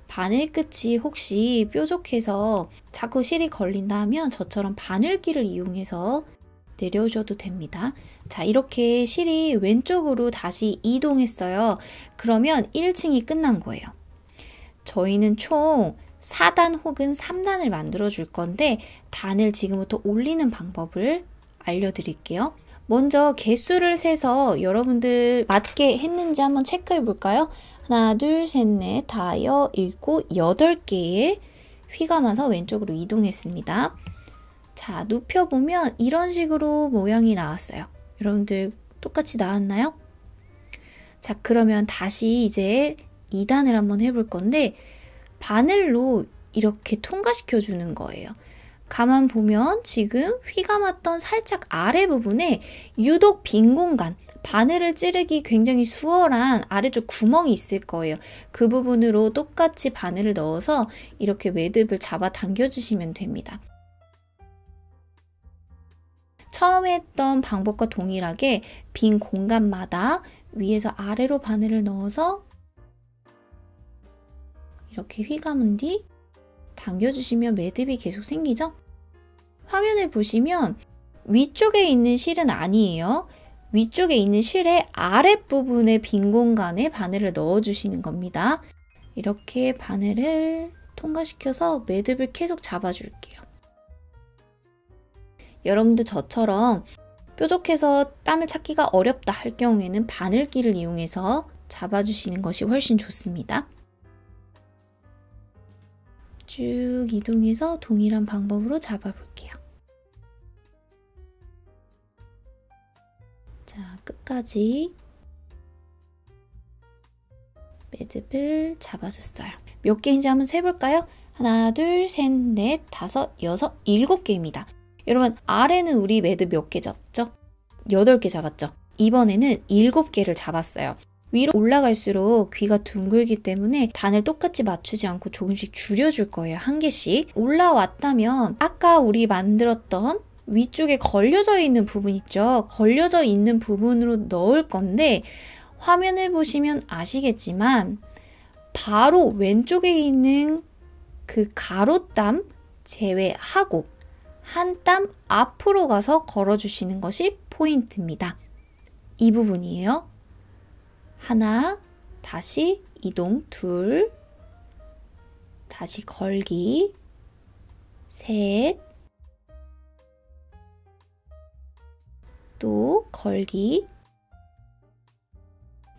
바늘 끝이 혹시 뾰족해서 자꾸 실이 걸린다 하면 저처럼 바늘기를 이용해서 내려오셔도 됩니다. 자, 이렇게 실이 왼쪽으로 다시 이동했어요. 그러면 1층이 끝난 거예요. 저희는 총 4단 혹은 3단을 만들어 줄 건데 단을 지금부터 올리는 방법을 알려드릴게요. 먼저 개수를 세서 여러분들 맞게 했는지 한번 체크해 볼까요? 하나, 둘, 셋, 넷, 다, 여, 일곱, 8개의 휘감아서 왼쪽으로 이동했습니다. 자, 눕혀보면 이런 식으로 모양이 나왔어요. 여러분들 똑같이 나왔나요? 자, 그러면 다시 이제 2단을 한번 해볼 건데 바늘로 이렇게 통과시켜 주는 거예요. 가만 보면 지금 휘감았던 살짝 아래 부분에 유독 빈 공간, 바늘을 찌르기 굉장히 수월한 아래쪽 구멍이 있을 거예요. 그 부분으로 똑같이 바늘을 넣어서 이렇게 매듭을 잡아 당겨주시면 됩니다. 처음에 했던 방법과 동일하게 빈 공간마다 위에서 아래로 바늘을 넣어서 이렇게 휘감은 뒤 당겨주시면 매듭이 계속 생기죠? 화면을 보시면 위쪽에 있는 실은 아니에요. 위쪽에 있는 실의 아랫부분에 빈 공간에 바늘을 넣어주시는 겁니다. 이렇게 바늘을 통과시켜서 매듭을 계속 잡아줄게요. 여러분도 저처럼 뾰족해서 땀을 찾기가 어렵다 할 경우에는 바늘기를 이용해서 잡아주시는 것이 훨씬 좋습니다. 쭉 이동해서 동일한 방법으로 잡아볼게요. 자, 끝까지 매듭을 잡아줬어요. 몇 개인지 한번 세볼까요? 하나, 둘, 셋, 넷, 다섯, 여섯, 7개입니다. 여러분, 아래는 우리 매듭 몇 개 잡죠? 8개 잡았죠? 이번에는 7개를 잡았어요. 위로 올라갈수록 귀가 둥글기 때문에 단을 똑같이 맞추지 않고 조금씩 줄여줄 거예요. 한 개씩. 올라왔다면 아까 우리 만들었던 위쪽에 걸려져 있는 부분 있죠? 걸려져 있는 부분으로 넣을 건데 화면을 보시면 아시겠지만 바로 왼쪽에 있는 그 가로땀 제외하고 한 땀 앞으로 가서 걸어주시는 것이 포인트입니다. 이 부분이에요. 하나, 다시 이동, 둘, 다시 걸기, 셋, 또 걸기,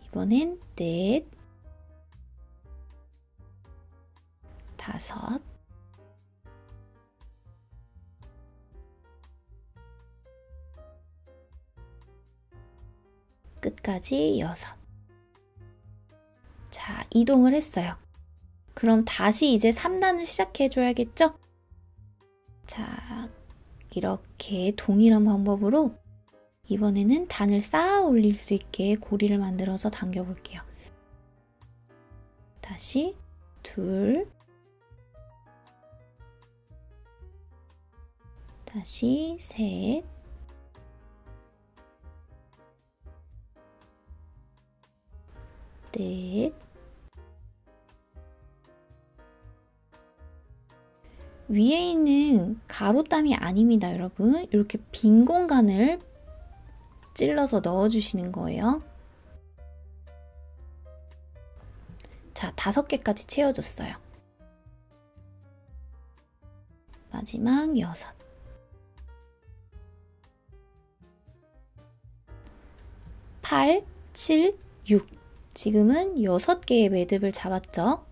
이번엔 넷, 다섯, 끝까지 6. 자, 이동을 했어요. 그럼 다시 이제 3단을 시작해 줘야겠죠? 자, 이렇게 동일한 방법으로 이번에는 단을 쌓아 올릴 수 있게 고리를 만들어서 당겨 볼게요. 다시 둘, 다시 셋, 넷, 위에 있는 가로땀이 아닙니다, 여러분. 이렇게 빈 공간을 찔러서 넣어주시는 거예요. 자, 5개까지 채워줬어요. 마지막 6. 8, 7, 6. 지금은 6개의 매듭을 잡았죠.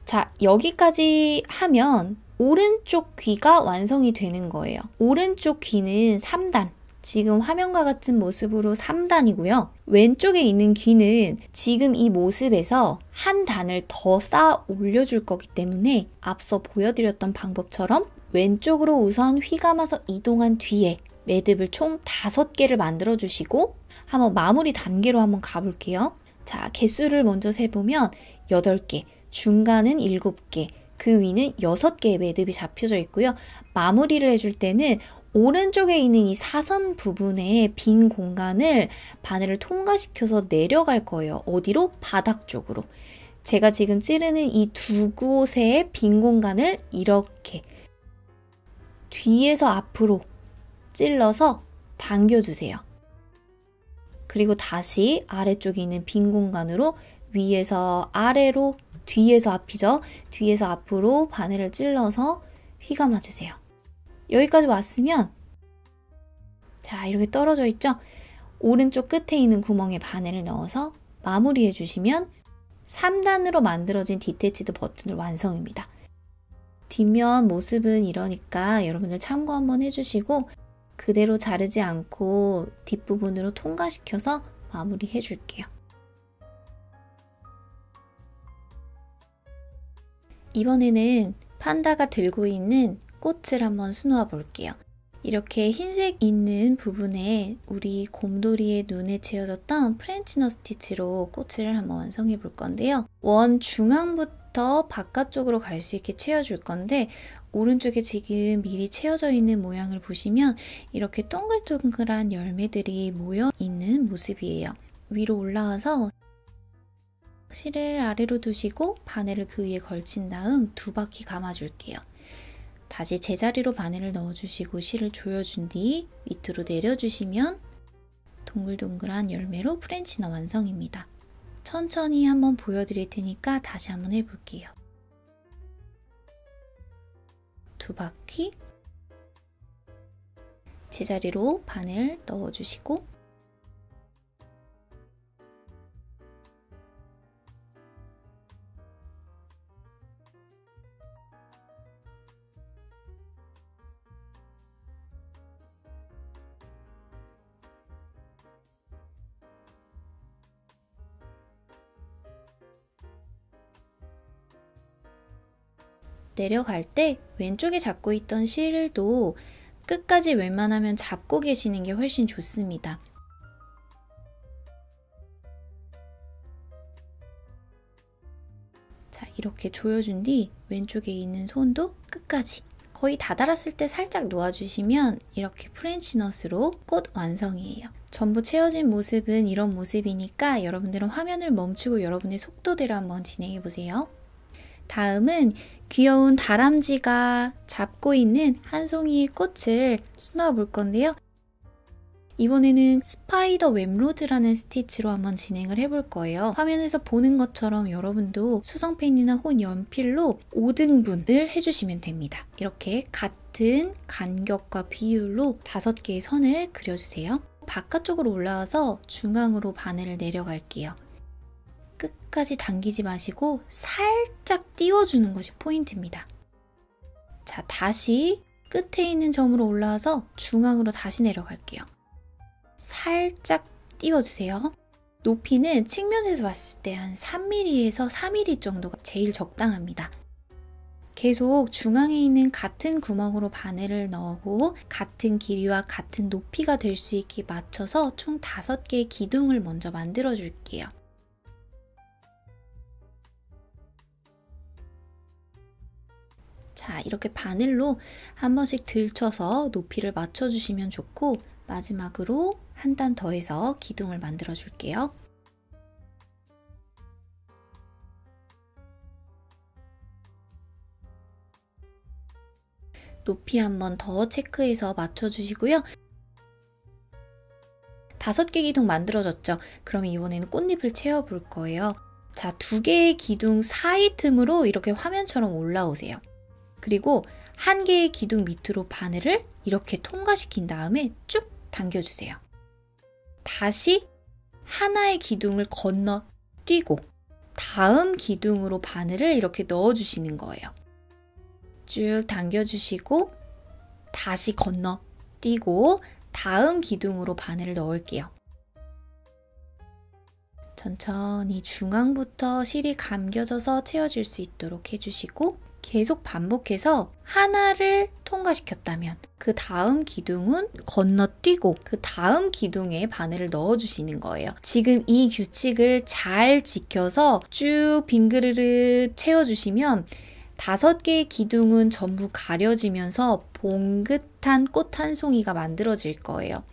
자, 여기까지 하면 오른쪽 귀가 완성이 되는 거예요. 오른쪽 귀는 3단. 지금 화면과 같은 모습으로 3단이고요. 왼쪽에 있는 귀는 지금 이 모습에서 한 단을 더 쌓아 올려줄 거기 때문에 앞서 보여드렸던 방법처럼 왼쪽으로 우선 휘감아서 이동한 뒤에 매듭을 총 5개를 만들어 주시고 한번 마무리 단계로 한번 가볼게요. 자, 개수를 먼저 세보면 8개, 중간은 7개, 그 위는 6개의 매듭이 잡혀져 있고요. 마무리를 해줄 때는 오른쪽에 있는 이 사선 부분에 빈 공간을 바늘을 통과시켜서 내려갈 거예요. 어디로? 바닥 쪽으로. 제가 지금 찌르는 이 두 곳의 빈 공간을 이렇게 뒤에서 앞으로 찔러서 당겨주세요. 그리고 다시 아래쪽에 있는 빈 공간으로 위에서 아래로, 뒤에서 앞이죠. 뒤에서 앞으로 바늘을 찔러서 휘감아주세요. 여기까지 왔으면 자, 이렇게 떨어져 있죠? 오른쪽 끝에 있는 구멍에 바늘을 넣어서 마무리해 주시면 3단으로 만들어진 디태치드 버튼을 완성입니다. 뒷면 모습은 이러니까 여러분들 참고 한번 해주시고 그대로 자르지 않고 뒷부분으로 통과시켜서 마무리해 줄게요. 이번에는 판다가 들고 있는 꽃을 한번 수놓아 볼게요. 이렇게 흰색 있는 부분에 우리 곰돌이의 눈에 채워졌던 프렌치 넛 스티치로 꽃을 한번 완성해 볼 건데요. 원 중앙부터 바깥쪽으로 갈 수 있게 채워줄 건데 오른쪽에 지금 미리 채워져 있는 모양을 보시면 이렇게 동글동글한 열매들이 모여 있는 모습이에요. 위로 올라와서 실을 아래로 두시고 바늘을 그 위에 걸친 다음 2바퀴 감아줄게요. 다시 제자리로 바늘을 넣어주시고 실을 조여준 뒤 밑으로 내려주시면 동글동글한 열매로 프렌치넛 완성입니다. 천천히 한번 보여드릴 테니까 다시 한번 해볼게요. 2바퀴 제자리로 바늘 넣어주시고 내려갈 때 왼쪽에 잡고 있던 실도 끝까지 웬만하면 잡고 계시는 게 훨씬 좋습니다. 자, 이렇게 조여준 뒤 왼쪽에 있는 손도 끝까지 거의 다 달았을 때 살짝 놓아주시면 이렇게 프렌치넛으로 꽃 완성이에요. 전부 채워진 모습은 이런 모습이니까 여러분들은 화면을 멈추고 여러분의 속도대로 한번 진행해 보세요. 다음은 귀여운 다람쥐가 잡고 있는 한 송이의 꽃을 수놓아 볼 건데요. 이번에는 스파이더 웹로즈라는 스티치로 한번 진행을 해볼 거예요. 화면에서 보는 것처럼 여러분도 수성펜이나 혹은 연필로 5등분을 해주시면 됩니다. 이렇게 같은 간격과 비율로 5개의 선을 그려주세요. 바깥쪽으로 올라와서 중앙으로 바늘을 내려갈게요. 끝까지 당기지 마시고 살짝 띄워주는 것이 포인트입니다. 자, 다시 끝에 있는 점으로 올라와서 중앙으로 다시 내려갈게요. 살짝 띄워주세요. 높이는 측면에서 봤을 때 한 3mm에서 4mm 정도가 제일 적당합니다. 계속 중앙에 있는 같은 구멍으로 바늘을 넣고 같은 길이와 같은 높이가 될 수 있게 맞춰서 총 5개의 기둥을 먼저 만들어 줄게요. 자, 이렇게 바늘로 한 번씩 들쳐서 높이를 맞춰주시면 좋고 마지막으로 한 단 더해서 기둥을 만들어 줄게요. 높이 한 번 더 체크해서 맞춰주시고요. 5개 기둥 만들어졌죠? 그러면 이번에는 꽃잎을 채워볼 거예요. 자, 2개의 기둥 사이 틈으로 이렇게 화면처럼 올라오세요. 그리고 1개의 기둥 밑으로 바늘을 이렇게 통과시킨 다음에 쭉 당겨주세요. 다시 하나의 기둥을 건너뛰고 다음 기둥으로 바늘을 이렇게 넣어주시는 거예요. 쭉 당겨주시고 다시 건너뛰고 다음 기둥으로 바늘을 넣을게요. 천천히 중앙부터 실이 감겨져서 채워질 수 있도록 해주시고 계속 반복해서 하나를 통과시켰다면 그 다음 기둥은 건너뛰고 그 다음 기둥에 바늘을 넣어주시는 거예요. 지금 이 규칙을 잘 지켜서 쭉 빙그르르 채워주시면 5개의 기둥은 전부 가려지면서 봉긋한 꽃 한 송이가 만들어질 거예요.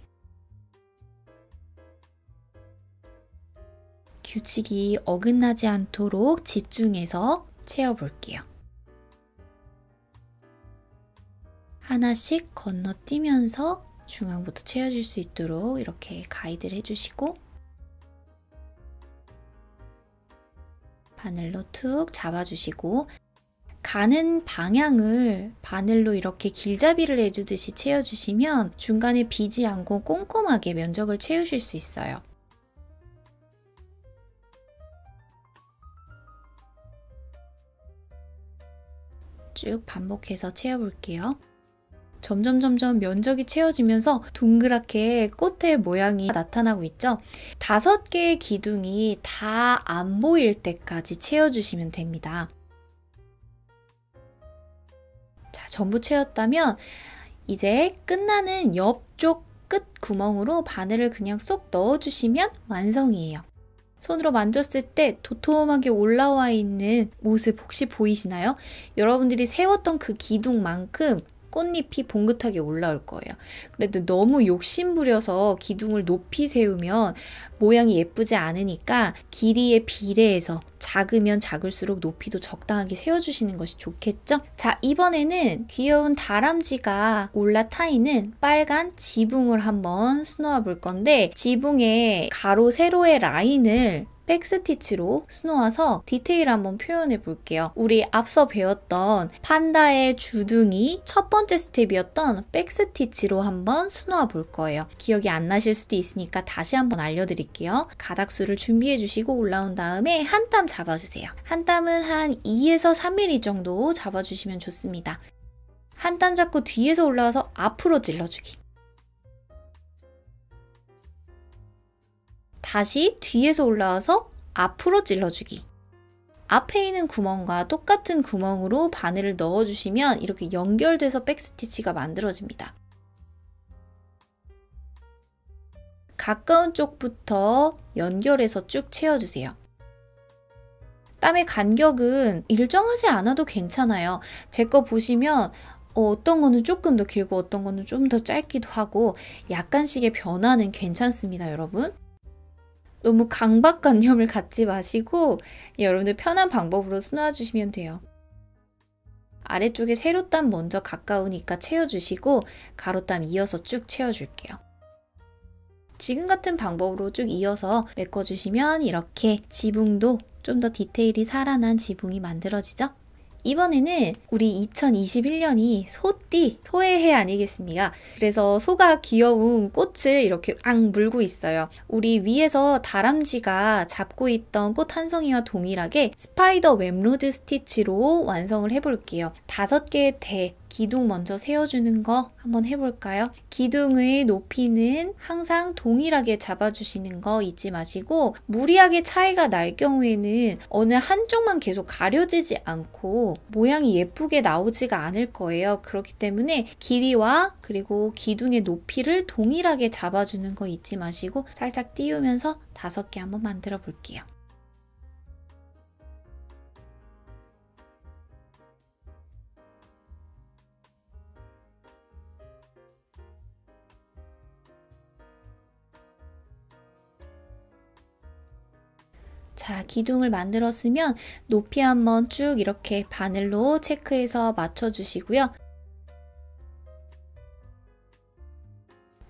규칙이 어긋나지 않도록 집중해서 채워볼게요. 하나씩 건너뛰면서 중앙부터 채워질 수 있도록 이렇게 가이드를 해주시고 바늘로 툭 잡아주시고 가는 방향을 바늘로 이렇게 길잡이를 해주듯이 채워주시면 중간에 비지 않고 꼼꼼하게 면적을 채우실 수 있어요. 쭉 반복해서 채워볼게요. 점점 면적이 채워지면서 동그랗게 꽃의 모양이 나타나고 있죠? 5개의 기둥이 다 안 보일 때까지 채워주시면 됩니다. 자, 전부 채웠다면 이제 끝나는 옆쪽 끝 구멍으로 바늘을 그냥 쏙 넣어주시면 완성이에요. 손으로 만졌을 때 도톰하게 올라와 있는 모습 혹시 보이시나요? 여러분들이 세웠던 그 기둥만큼 꽃잎이 봉긋하게 올라올 거예요. 그래도 너무 욕심부려서 기둥을 높이 세우면 모양이 예쁘지 않으니까 길이에 비례해서 작으면 작을수록 높이도 적당하게 세워주시는 것이 좋겠죠? 자, 이번에는 귀여운 다람쥐가 올라타 있는 빨간 지붕을 한번 수놓아 볼 건데 지붕의 가로 세로의 라인을 백스티치로 수놓아서 디테일 한번 표현해 볼게요. 우리 앞서 배웠던 판다의 주둥이 첫 번째 스텝이었던 백스티치로 한번 수놓아 볼 거예요. 기억이 안 나실 수도 있으니까 다시 한번 알려드릴게요. 가닥수를 준비해 주시고 올라온 다음에 한 땀 잡아주세요. 한 땀은 한 2에서 3mm 정도 잡아주시면 좋습니다. 한 땀 잡고 뒤에서 올라와서 앞으로 찔러주기. 다시 뒤에서 올라와서 앞으로 찔러주기. 앞에 있는 구멍과 똑같은 구멍으로 바늘을 넣어주시면 이렇게 연결돼서 백스티치가 만들어집니다. 가까운 쪽부터 연결해서 쭉 채워주세요. 땀의 간격은 일정하지 않아도 괜찮아요. 제 거 보시면 어떤 거는 조금 더 길고 어떤 거는 좀 더 짧기도 하고 약간씩의 변화는 괜찮습니다, 여러분. 너무 강박관념을 갖지 마시고 여러분들 편한 방법으로 수놓아주시면 돼요. 아래쪽에 세로땀 먼저 가까우니까 채워주시고 가로땀 이어서 쭉 채워줄게요. 지금 같은 방법으로 쭉 이어서 메꿔주시면 이렇게 지붕도 좀 더 디테일이 살아난 지붕이 만들어지죠? 이번에는 우리 2021년이 소띠, 소의 해 아니겠습니까? 그래서 소가 귀여운 꽃을 이렇게 앙 물고 있어요. 우리 위에서 다람쥐가 잡고 있던 꽃 한 송이와 동일하게 스파이더 웹로즈 스티치로 완성을 해볼게요. 5개의 대, 기둥 먼저 세워주는 거 한번 해볼까요? 기둥의 높이는 항상 동일하게 잡아주시는 거 잊지 마시고 무리하게 차이가 날 경우에는 어느 한쪽만 계속 가려지지 않고 모양이 예쁘게 나오지가 않을 거예요. 그렇기 때문에 길이와 그리고 기둥의 높이를 동일하게 잡아주는 거 잊지 마시고 살짝 띄우면서 5개 한번 만들어 볼게요. 자, 기둥을 만들었으면 높이 한번 쭉 이렇게 바늘로 체크해서 맞춰주시고요.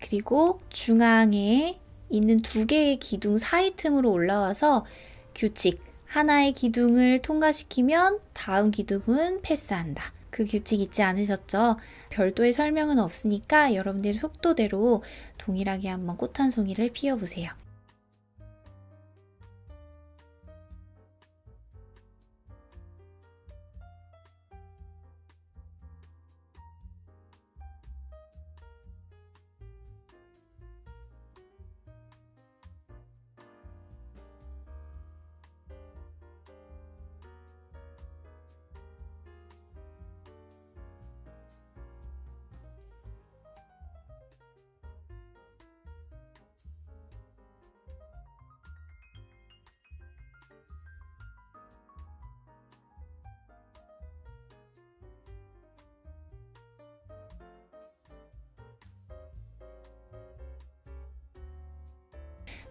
그리고 중앙에 있는 2개의 기둥 사이 틈으로 올라와서 규칙, 하나의 기둥을 통과시키면 다음 기둥은 패스한다. 그 규칙 잊지 않으셨죠? 별도의 설명은 없으니까 여러분들의 속도대로 동일하게 한번 꽃 한 송이를 피워보세요.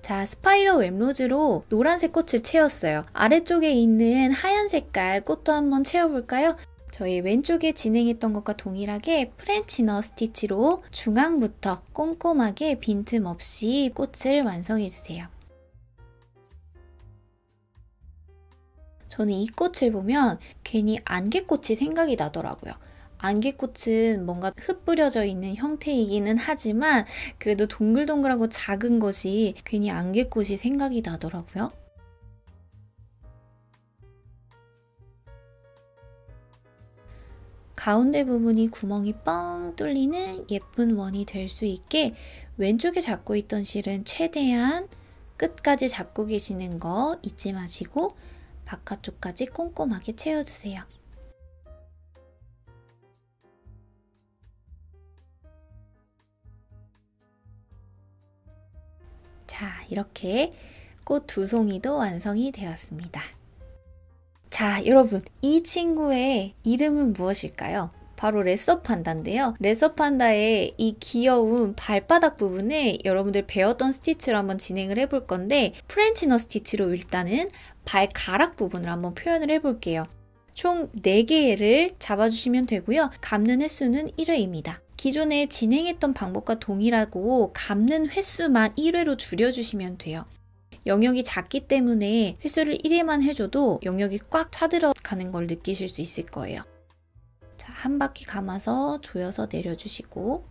자, 스파이더 웹로즈로 노란색 꽃을 채웠어요. 아래쪽에 있는 하얀 색깔 꽃도 한번 채워볼까요? 저희 왼쪽에 진행했던 것과 동일하게 프렌치 너 스티치로 중앙부터 꼼꼼하게 빈틈없이 꽃을 완성해주세요. 저는 이 꽃을 보면 괜히 안개꽃이 생각이 나더라고요. 안개꽃은 뭔가 흩뿌려져 있는 형태이기는 하지만 그래도 동글동글하고 작은 것이 괜히 안개꽃이 생각이 나더라고요. 가운데 부분이 구멍이 뻥 뚫리는 예쁜 원이 될 수 있게 왼쪽에 잡고 있던 실은 최대한 끝까지 잡고 계시는 거 잊지 마시고 바깥쪽까지 꼼꼼하게 채워주세요. 자, 이렇게 꽃 두 송이도 완성이 되었습니다. 자, 여러분, 이 친구의 이름은 무엇일까요? 바로 레서판다인데요. 레서판다의 이 귀여운 발바닥 부분에 여러분들 배웠던 스티치로 한번 진행을 해볼 건데 프렌치 너 스티치로 일단은 발가락 부분을 한번 표현을 해볼게요. 총 4개를 잡아주시면 되고요. 감는 횟수는 1회입니다. 기존에 진행했던 방법과 동일하고 감는 횟수만 1회로 줄여주시면 돼요. 영역이 작기 때문에 횟수를 1회만 해줘도 영역이 꽉 차들어가는 걸 느끼실 수 있을 거예요. 자, 한 바퀴 감아서 조여서 내려주시고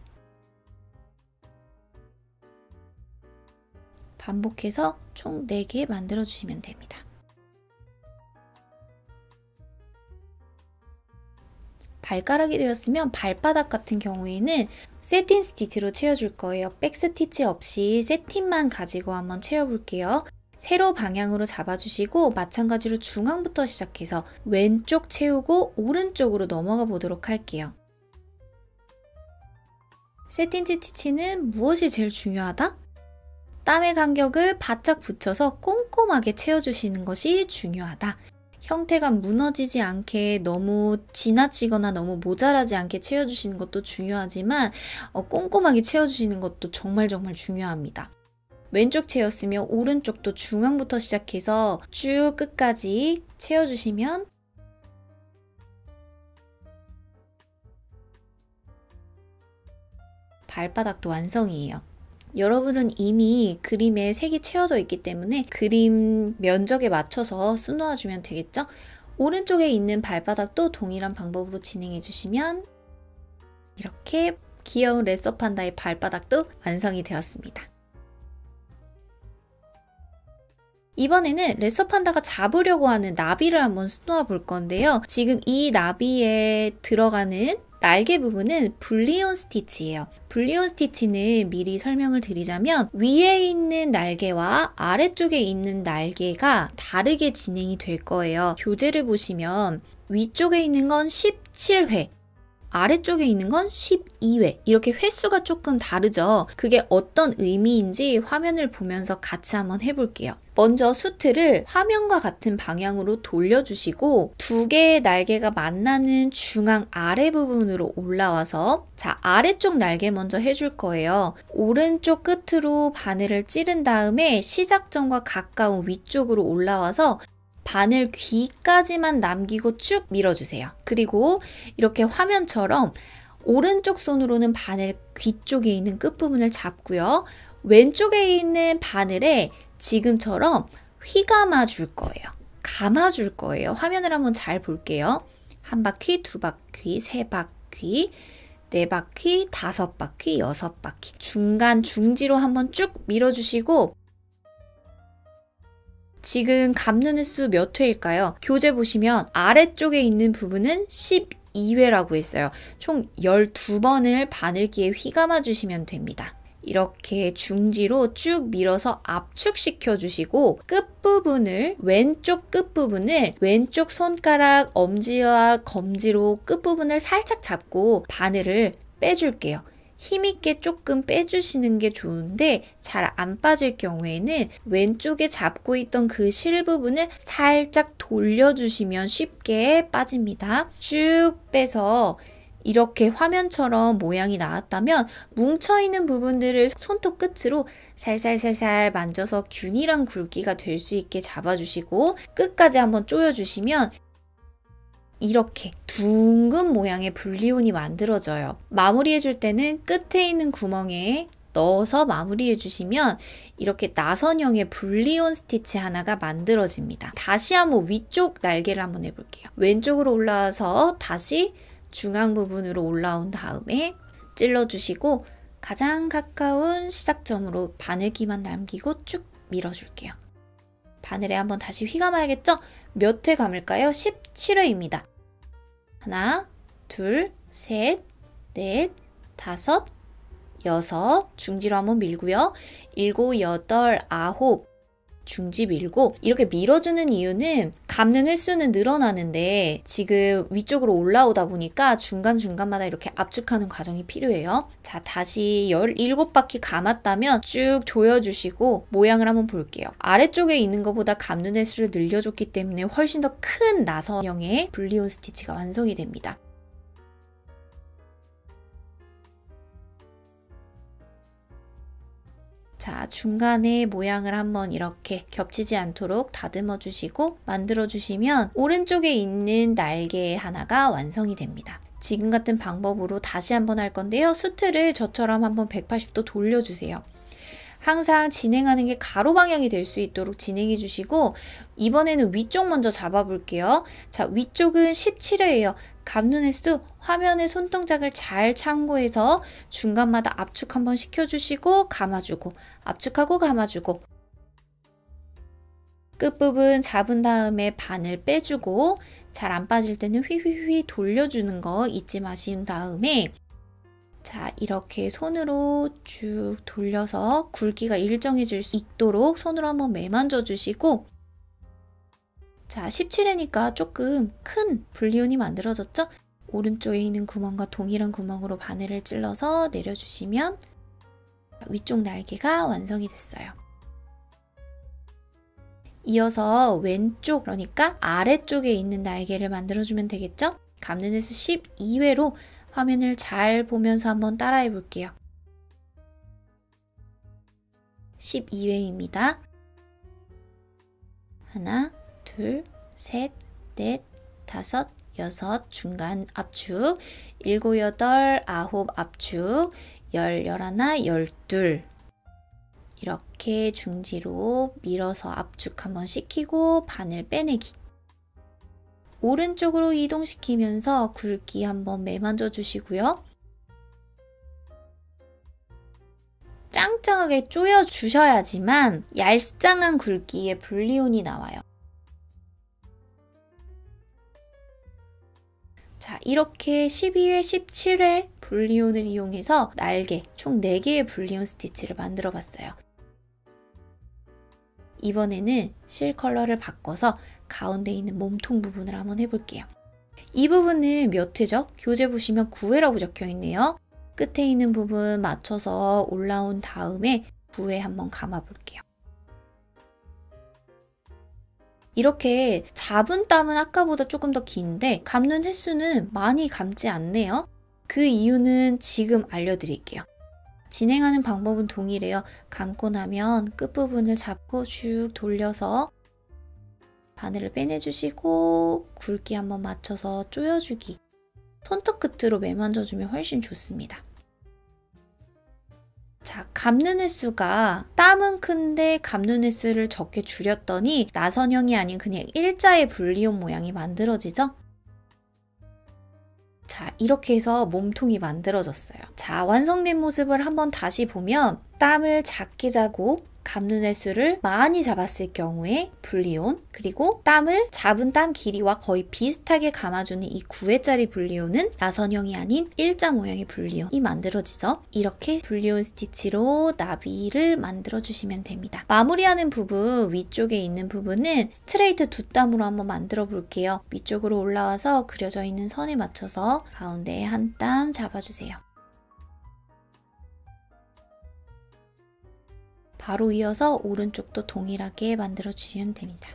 반복해서 총 4개 만들어주시면 됩니다. 발가락이 되었으면 발바닥 같은 경우에는 세틴 스티치로 채워줄 거예요. 백 스티치 없이 세틴만 가지고 한번 채워볼게요. 세로 방향으로 잡아주시고 마찬가지로 중앙부터 시작해서 왼쪽 채우고 오른쪽으로 넘어가 보도록 할게요. 세틴 스티치는 무엇이 제일 중요하다? 땀의 간격을 바짝 붙여서 꼼꼼하게 채워주시는 것이 중요하다. 형태가 무너지지 않게 너무 지나치거나 너무 모자라지 않게 채워주시는 것도 중요하지만 꼼꼼하게 채워주시는 것도 정말 중요합니다. 왼쪽 채웠으면 오른쪽도 중앙부터 시작해서 쭉 끝까지 채워주시면 발바닥도 완성이에요. 여러분은 이미 그림에 색이 채워져 있기 때문에 그림 면적에 맞춰서 수놓아주면 되겠죠? 오른쪽에 있는 발바닥도 동일한 방법으로 진행해 주시면 이렇게 귀여운 레서판다의 발바닥도 완성이 되었습니다. 이번에는 레서판다가 잡으려고 하는 나비를 한번 수놓아 볼 건데요. 지금 이 나비에 들어가는 날개 부분은 불리온 스티치예요. 불리온 스티치는 미리 설명을 드리자면 위에 있는 날개와 아래쪽에 있는 날개가 다르게 진행이 될 거예요. 교재를 보시면 위쪽에 있는 건 17회, 아래쪽에 있는 건 12회 이렇게 횟수가 조금 다르죠. 그게 어떤 의미인지 화면을 보면서 같이 한번 해볼게요. 먼저 수트를 화면과 같은 방향으로 돌려주시고 두 개의 날개가 만나는 중앙 아래 부분으로 올라와서 자, 아래쪽 날개 먼저 해줄 거예요. 오른쪽 끝으로 바늘을 찌른 다음에 시작점과 가까운 위쪽으로 올라와서 바늘 귀까지만 남기고 쭉 밀어주세요. 그리고 이렇게 화면처럼 오른쪽 손으로는 바늘 귀 쪽에 있는 끝부분을 잡고요. 왼쪽에 있는 바늘에 지금처럼 휘감아 줄 거예요. 감아 줄 거예요. 화면을 한번 잘 볼게요. 한 바퀴, 두 바퀴, 세 바퀴, 네 바퀴, 다섯 바퀴, 여섯 바퀴. 중간 중지로 한번 쭉 밀어주시고 지금 감는 횟수 몇 회일까요? 교재 보시면 아래쪽에 있는 부분은 12회라고 했어요. 총 12번을 바늘기에 휘감아 주시면 됩니다. 이렇게 중지로 쭉 밀어서 압축시켜 주시고 끝부분을 왼쪽 끝부분을 왼쪽 손가락 엄지와 검지로 끝부분을 살짝 잡고 바늘을 빼줄게요. 힘있게 조금 빼주시는 게 좋은데 잘 안 빠질 경우에는 왼쪽에 잡고 있던 그 실 부분을 살짝 돌려주시면 쉽게 빠집니다. 쭉 빼서 이렇게 화면처럼 모양이 나왔다면 뭉쳐있는 부분들을 손톱 끝으로 살살살살 만져서 균일한 굵기가 될 수 있게 잡아주시고 끝까지 한번 조여주시면 이렇게 둥근 모양의 분리온이 만들어져요. 마무리해줄 때는 끝에 있는 구멍에 넣어서 마무리해주시면 이렇게 나선형의 분리온 스티치 하나가 만들어집니다. 다시 한번 위쪽 날개를 한번 해볼게요. 왼쪽으로 올라와서 다시 중앙 부분으로 올라온 다음에 찔러주시고 가장 가까운 시작점으로 바늘기만 남기고 쭉 밀어줄게요. 바늘에 한번 다시 휘감아야겠죠? 몇 회 감을까요? 17회입니다. 하나, 둘, 셋, 넷, 다섯, 여섯, 중지로 한번 밀고요. 일곱, 여덟, 아홉, 중지 밀고 이렇게 밀어주는 이유는 감는 횟수는 늘어나는데 지금 위쪽으로 올라오다 보니까 중간중간마다 이렇게 압축하는 과정이 필요해요. 자, 다시 17바퀴 감았다면 쭉 조여주시고 모양을 한번 볼게요. 아래쪽에 있는 것보다 감는 횟수를 늘려줬기 때문에 훨씬 더 큰 나선형의 분리온 스티치가 완성이 됩니다. 자, 중간에 모양을 한번 이렇게 겹치지 않도록 다듬어 주시고 만들어 주시면 오른쪽에 있는 날개 하나가 완성이 됩니다. 지금 같은 방법으로 다시 한번 할 건데요. 수트를 저처럼 한번 180도 돌려주세요. 항상 진행하는 게 가로 방향이 될 수 있도록 진행해 주시고 이번에는 위쪽 먼저 잡아볼게요. 자, 위쪽은 17회예요. 감는 횟수 화면의 손동작을 잘 참고해서 중간마다 압축 한번 시켜주시고 감아주고 압축하고 감아주고 끝부분 잡은 다음에 바늘 빼주고 잘 안 빠질 때는 휘휘휘 돌려주는 거 잊지 마신 다음에 자, 이렇게 손으로 쭉 돌려서 굵기가 일정해질 수 있도록 손으로 한번 매만져 주시고 자, 17회니까 조금 큰 분리온이 만들어졌죠? 오른쪽에 있는 구멍과 동일한 구멍으로 바늘을 찔러서 내려주시면 위쪽 날개가 완성이 됐어요. 이어서 왼쪽, 그러니까 아래쪽에 있는 날개를 만들어주면 되겠죠? 감는 횟수 12회로 화면을 잘 보면서 한번 따라해 볼게요. 12회입니다. 하나, 둘, 셋, 넷, 다섯, 여섯, 중간 압축, 일곱, 여덟, 아홉 압축, 열, 열하나, 열둘. 이렇게 중지로 밀어서 압축 한번 시키고 바늘 빼내기. 오른쪽으로 이동시키면서 굵기 한번 매만져 주시고요. 짱짱하게 조여 주셔야지만 얄쌍한 굵기의 분리온이 나와요. 자, 이렇게 12회, 17회 분리온을 이용해서 날개, 총 4개의 분리온 스티치를 만들어 봤어요. 이번에는 실 컬러를 바꿔서 가운데 있는 몸통 부분을 한번 해볼게요. 이 부분은 몇 회죠? 교재 보시면 9회라고 적혀 있네요. 끝에 있는 부분 맞춰서 올라온 다음에 9회 한번 감아볼게요. 이렇게 잡은 땀은 아까보다 조금 더 긴데 감는 횟수는 많이 감지 않네요. 그 이유는 지금 알려드릴게요. 진행하는 방법은 동일해요. 감고 나면 끝부분을 잡고 쭉 돌려서 바늘을 빼내주시고 굵기 한번 맞춰서 조여주기. 손톱 끝으로 매만져주면 훨씬 좋습니다. 자, 감는 횟수가 땀은 큰데 감는 횟수를 적게 줄였더니 나선형이 아닌 그냥 일자의 분리온 모양이 만들어지죠? 자, 이렇게 해서 몸통이 만들어졌어요. 자, 완성된 모습을 한번 다시 보면 땀을 작게 자고 감는 횟수를 많이 잡았을 경우에 분리온, 그리고 땀을 잡은 땀 길이와 거의 비슷하게 감아주는 이 9회짜리 분리온은 나선형이 아닌 일자 모양의 분리온이 만들어지죠. 이렇게 분리온 스티치로 나비를 만들어주시면 됩니다. 마무리하는 부분, 위쪽에 있는 부분은 스트레이트 두 땀으로 한번 만들어 볼게요. 위쪽으로 올라와서 그려져 있는 선에 맞춰서 가운데에 한 땀 잡아주세요. 바로 이어서 오른쪽도 동일하게 만들어주시면 됩니다.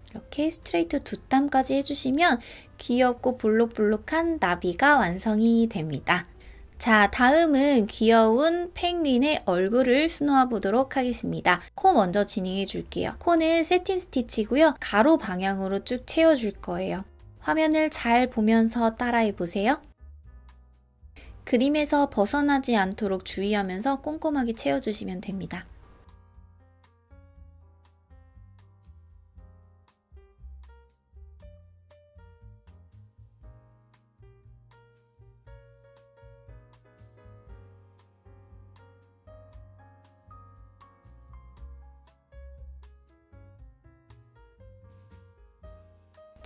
이렇게 스트레이트 두 땀까지 해주시면 귀엽고 볼록볼록한 나비가 완성이 됩니다. 자, 다음은 귀여운 펭귄의 얼굴을 수놓아 보도록 하겠습니다. 코 먼저 진행해 줄게요. 코는 세틴 스티치고요. 가로 방향으로 쭉 채워줄 거예요. 화면을 잘 보면서 따라해 보세요. 그림에서 벗어나지 않도록 주의하면서 꼼꼼하게 채워주시면 됩니다.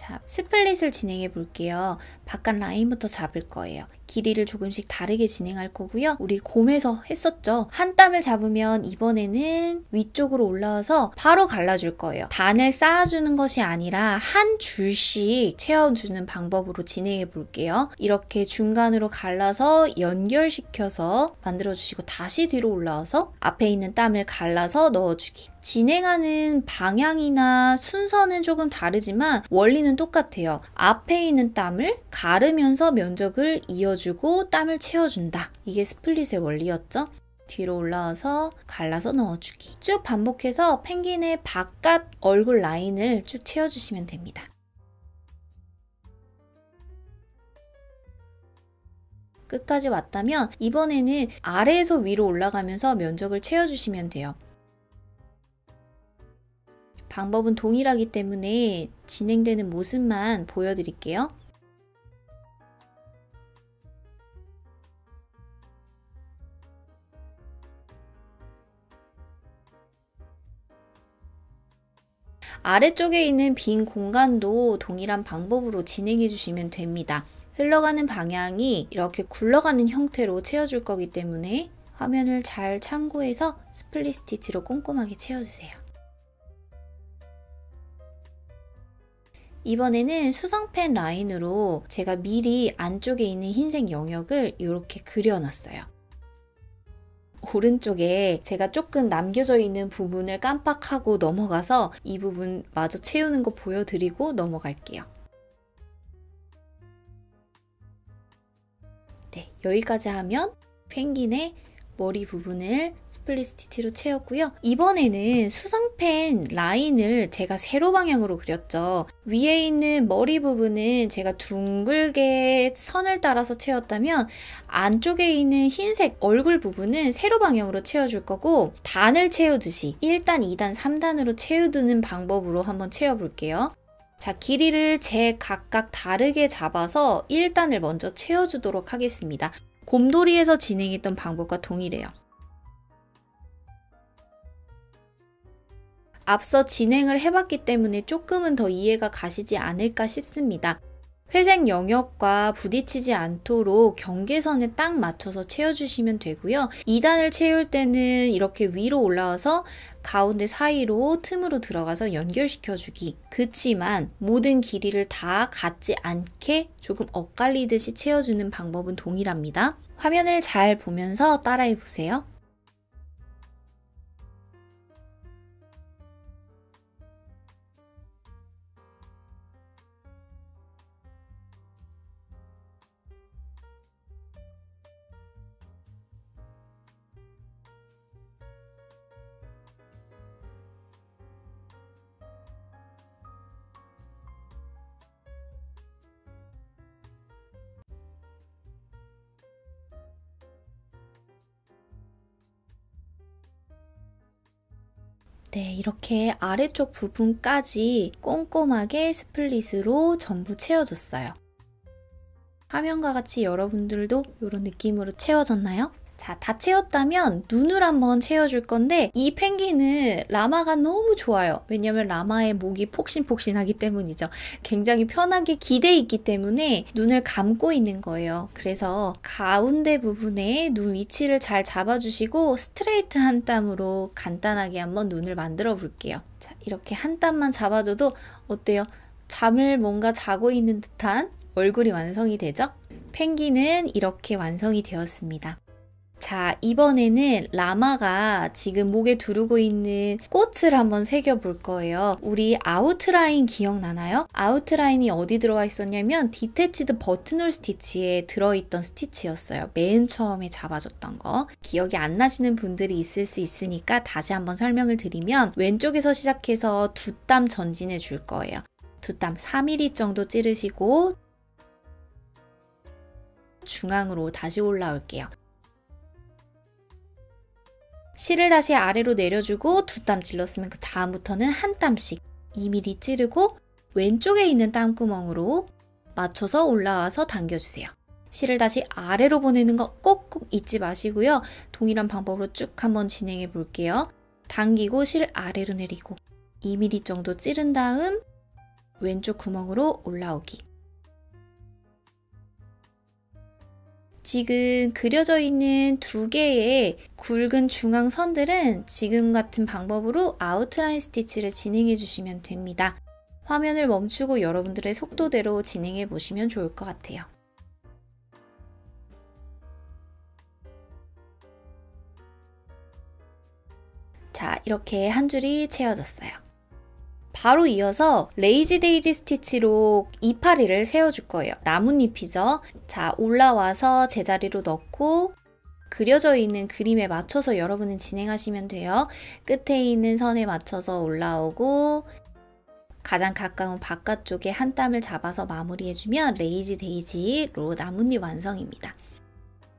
자, 스플릿을 진행해 볼게요. 바깥 라인부터 잡을 거예요. 길이를 조금씩 다르게 진행할 거고요. 우리 곰에서 했었죠. 한 땀을 잡으면 이번에는 위쪽으로 올라와서 바로 갈라줄 거예요. 단을 쌓아주는 것이 아니라 한 줄씩 채워주는 방법으로 진행해 볼게요. 이렇게 중간으로 갈라서 연결시켜서 만들어주시고 다시 뒤로 올라와서 앞에 있는 땀을 갈라서 넣어주기. 진행하는 방향이나 순서는 조금 다르지만 원리는 똑같아요. 앞에 있는 땀을 가르면서 면적을 이어주고 땀을 채워준다. 이게 스플릿의 원리였죠. 뒤로 올라와서 갈라서 넣어주기. 쭉 반복해서 펭귄의 바깥 얼굴 라인을 쭉 채워주시면 됩니다. 끝까지 왔다면 이번에는 아래에서 위로 올라가면서 면적을 채워주시면 돼요. 방법은 동일하기 때문에 진행되는 모습만 보여드릴게요. 아래쪽에 있는 빈 공간도 동일한 방법으로 진행해 주시면 됩니다. 흘러가는 방향이 이렇게 굴러가는 형태로 채워줄 거기 때문에 화면을 잘 참고해서 스플릿 스티치로 꼼꼼하게 채워주세요. 이번에는 수성펜 라인으로 제가 미리 안쪽에 있는 흰색 영역을 이렇게 그려놨어요. 오른쪽에 제가 조금 남겨져 있는 부분을 깜빡하고 넘어가서 이 부분 마저 채우는 거 보여드리고 넘어갈게요. 네, 여기까지 하면 펭귄의 머리 부분을 스플릿 스티치로 채웠고요. 이번에는 수성펜 라인을 제가 세로 방향으로 그렸죠. 위에 있는 머리 부분은 제가 둥글게 선을 따라서 채웠다면 안쪽에 있는 흰색 얼굴 부분은 세로 방향으로 채워줄 거고 단을 채우듯이 1단, 2단, 3단으로 채우는 방법으로 한번 채워볼게요. 자, 길이를 제 각각 다르게 잡아서 1단을 먼저 채워주도록 하겠습니다. 곰돌이에서 진행했던 방법과 동일해요. 앞서 진행을 해봤기 때문에 조금은 더 이해가 가시지 않을까 싶습니다. 회색 영역과 부딪히지 않도록 경계선에 딱 맞춰서 채워주시면 되고요. 2단을 채울 때는 이렇게 위로 올라와서 가운데 사이로 틈으로 들어가서 연결시켜주기. 그치만 모든 길이를 다 같지 않게 조금 엇갈리듯이 채워주는 방법은 동일합니다. 화면을 잘 보면서 따라해보세요. 네, 이렇게 아래쪽 부분까지 꼼꼼하게 스플릿으로 전부 채워줬어요. 화면과 같이 여러분들도 이런 느낌으로 채워졌나요? 자, 다 채웠다면 눈을 한번 채워줄 건데 이 펭귄은 라마가 너무 좋아요. 왜냐면 라마의 목이 폭신폭신하기 때문이죠. 굉장히 편하게 기대 있기 때문에 눈을 감고 있는 거예요. 그래서 가운데 부분에 눈 위치를 잘 잡아주시고 스트레이트 한 땀으로 간단하게 한번 눈을 만들어 볼게요. 자, 이렇게 한 땀만 잡아줘도 어때요? 잠을 뭔가 자고 있는 듯한 얼굴이 완성이 되죠? 펭귄은 이렇게 완성이 되었습니다. 자, 이번에는 라마가 지금 목에 두르고 있는 꽃을 한번 새겨볼 거예요. 우리 아웃라인 기억나나요? 아웃라인이 어디 들어가 있었냐면 디태치드 버튼홀 스티치에 들어있던 스티치였어요. 맨 처음에 잡아줬던 거. 기억이 안 나시는 분들이 있을 수 있으니까 다시 한번 설명을 드리면 왼쪽에서 시작해서 두 땀 전진해 줄 거예요. 두 땀 4mm 정도 찌르시고 중앙으로 다시 올라올게요. 실을 다시 아래로 내려주고 두 땀 찔렀으면 그 다음부터는 한 땀씩 2mm 찌르고 왼쪽에 있는 땀구멍으로 맞춰서 올라와서 당겨주세요. 실을 다시 아래로 보내는 거 꼭꼭 잊지 마시고요. 동일한 방법으로 쭉 한번 진행해 볼게요. 당기고 실 아래로 내리고 2mm 정도 찌른 다음 왼쪽 구멍으로 올라오기. 지금 그려져 있는 두 개의 굵은 중앙 선들은 지금 같은 방법으로 아웃라인 스티치를 진행해 주시면 됩니다. 화면을 멈추고 여러분들의 속도대로 진행해 보시면 좋을 것 같아요. 자, 이렇게 한 줄이 채워졌어요. 바로 이어서 레이지 데이지 스티치로 이파리를 세워줄 거예요. 나뭇잎이죠. 자, 올라와서 제자리로 넣고 그려져 있는 그림에 맞춰서 여러분은 진행하시면 돼요. 끝에 있는 선에 맞춰서 올라오고 가장 가까운 바깥쪽에 한 땀을 잡아서 마무리해주면 레이지 데이지로 나뭇잎 완성입니다.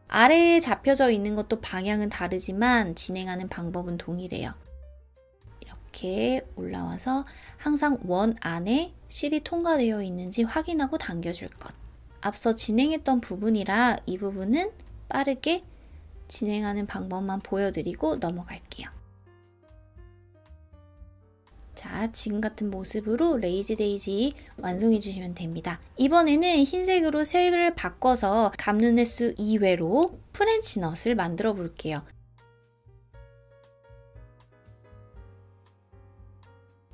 아래에 잡혀져 있는 것도 방향은 다르지만 진행하는 방법은 동일해요. 이렇게 올라와서 항상 원 안에 실이 통과되어 있는지 확인하고 당겨줄 것. 앞서 진행했던 부분이라 이 부분은 빠르게 진행하는 방법만 보여드리고 넘어갈게요. 자, 지금 같은 모습으로 레이지 데이지 완성해 주시면 됩니다. 이번에는 흰색으로 색을 바꿔서 감는 횟수 2회로 프렌치 넛을 만들어 볼게요.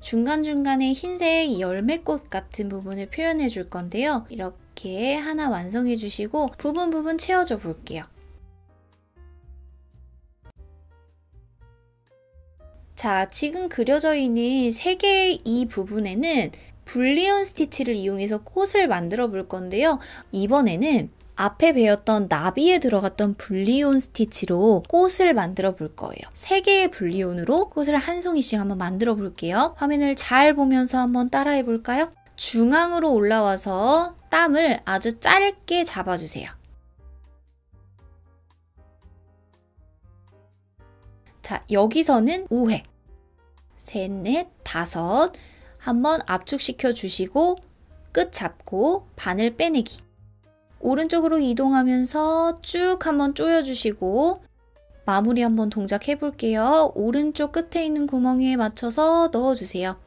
중간중간에 흰색 열매꽃 같은 부분을 표현해 줄 건데요. 이렇게 하나 완성해 주시고 부분 채워줘 볼게요. 자, 지금 그려져 있는 세 개의 이 부분에는 불리온 스티치를 이용해서 꽃을 만들어 볼 건데요. 이번에는 앞에 배웠던 나비에 들어갔던 불리온 스티치로 꽃을 만들어 볼 거예요. 3개의 불리온으로 꽃을 한 송이씩 한번 만들어 볼게요. 화면을 잘 보면서 한번 따라해 볼까요? 중앙으로 올라와서 땀을 아주 짧게 잡아주세요. 자, 여기서는 5회, 셋, 넷, 다섯 한번 압축시켜 주시고 끝 잡고 바늘 빼내기. 오른쪽으로 이동하면서 쭉 한번 조여주시고 마무리 한번 동작 해볼게요. 오른쪽 끝에 있는 구멍에 맞춰서 넣어주세요.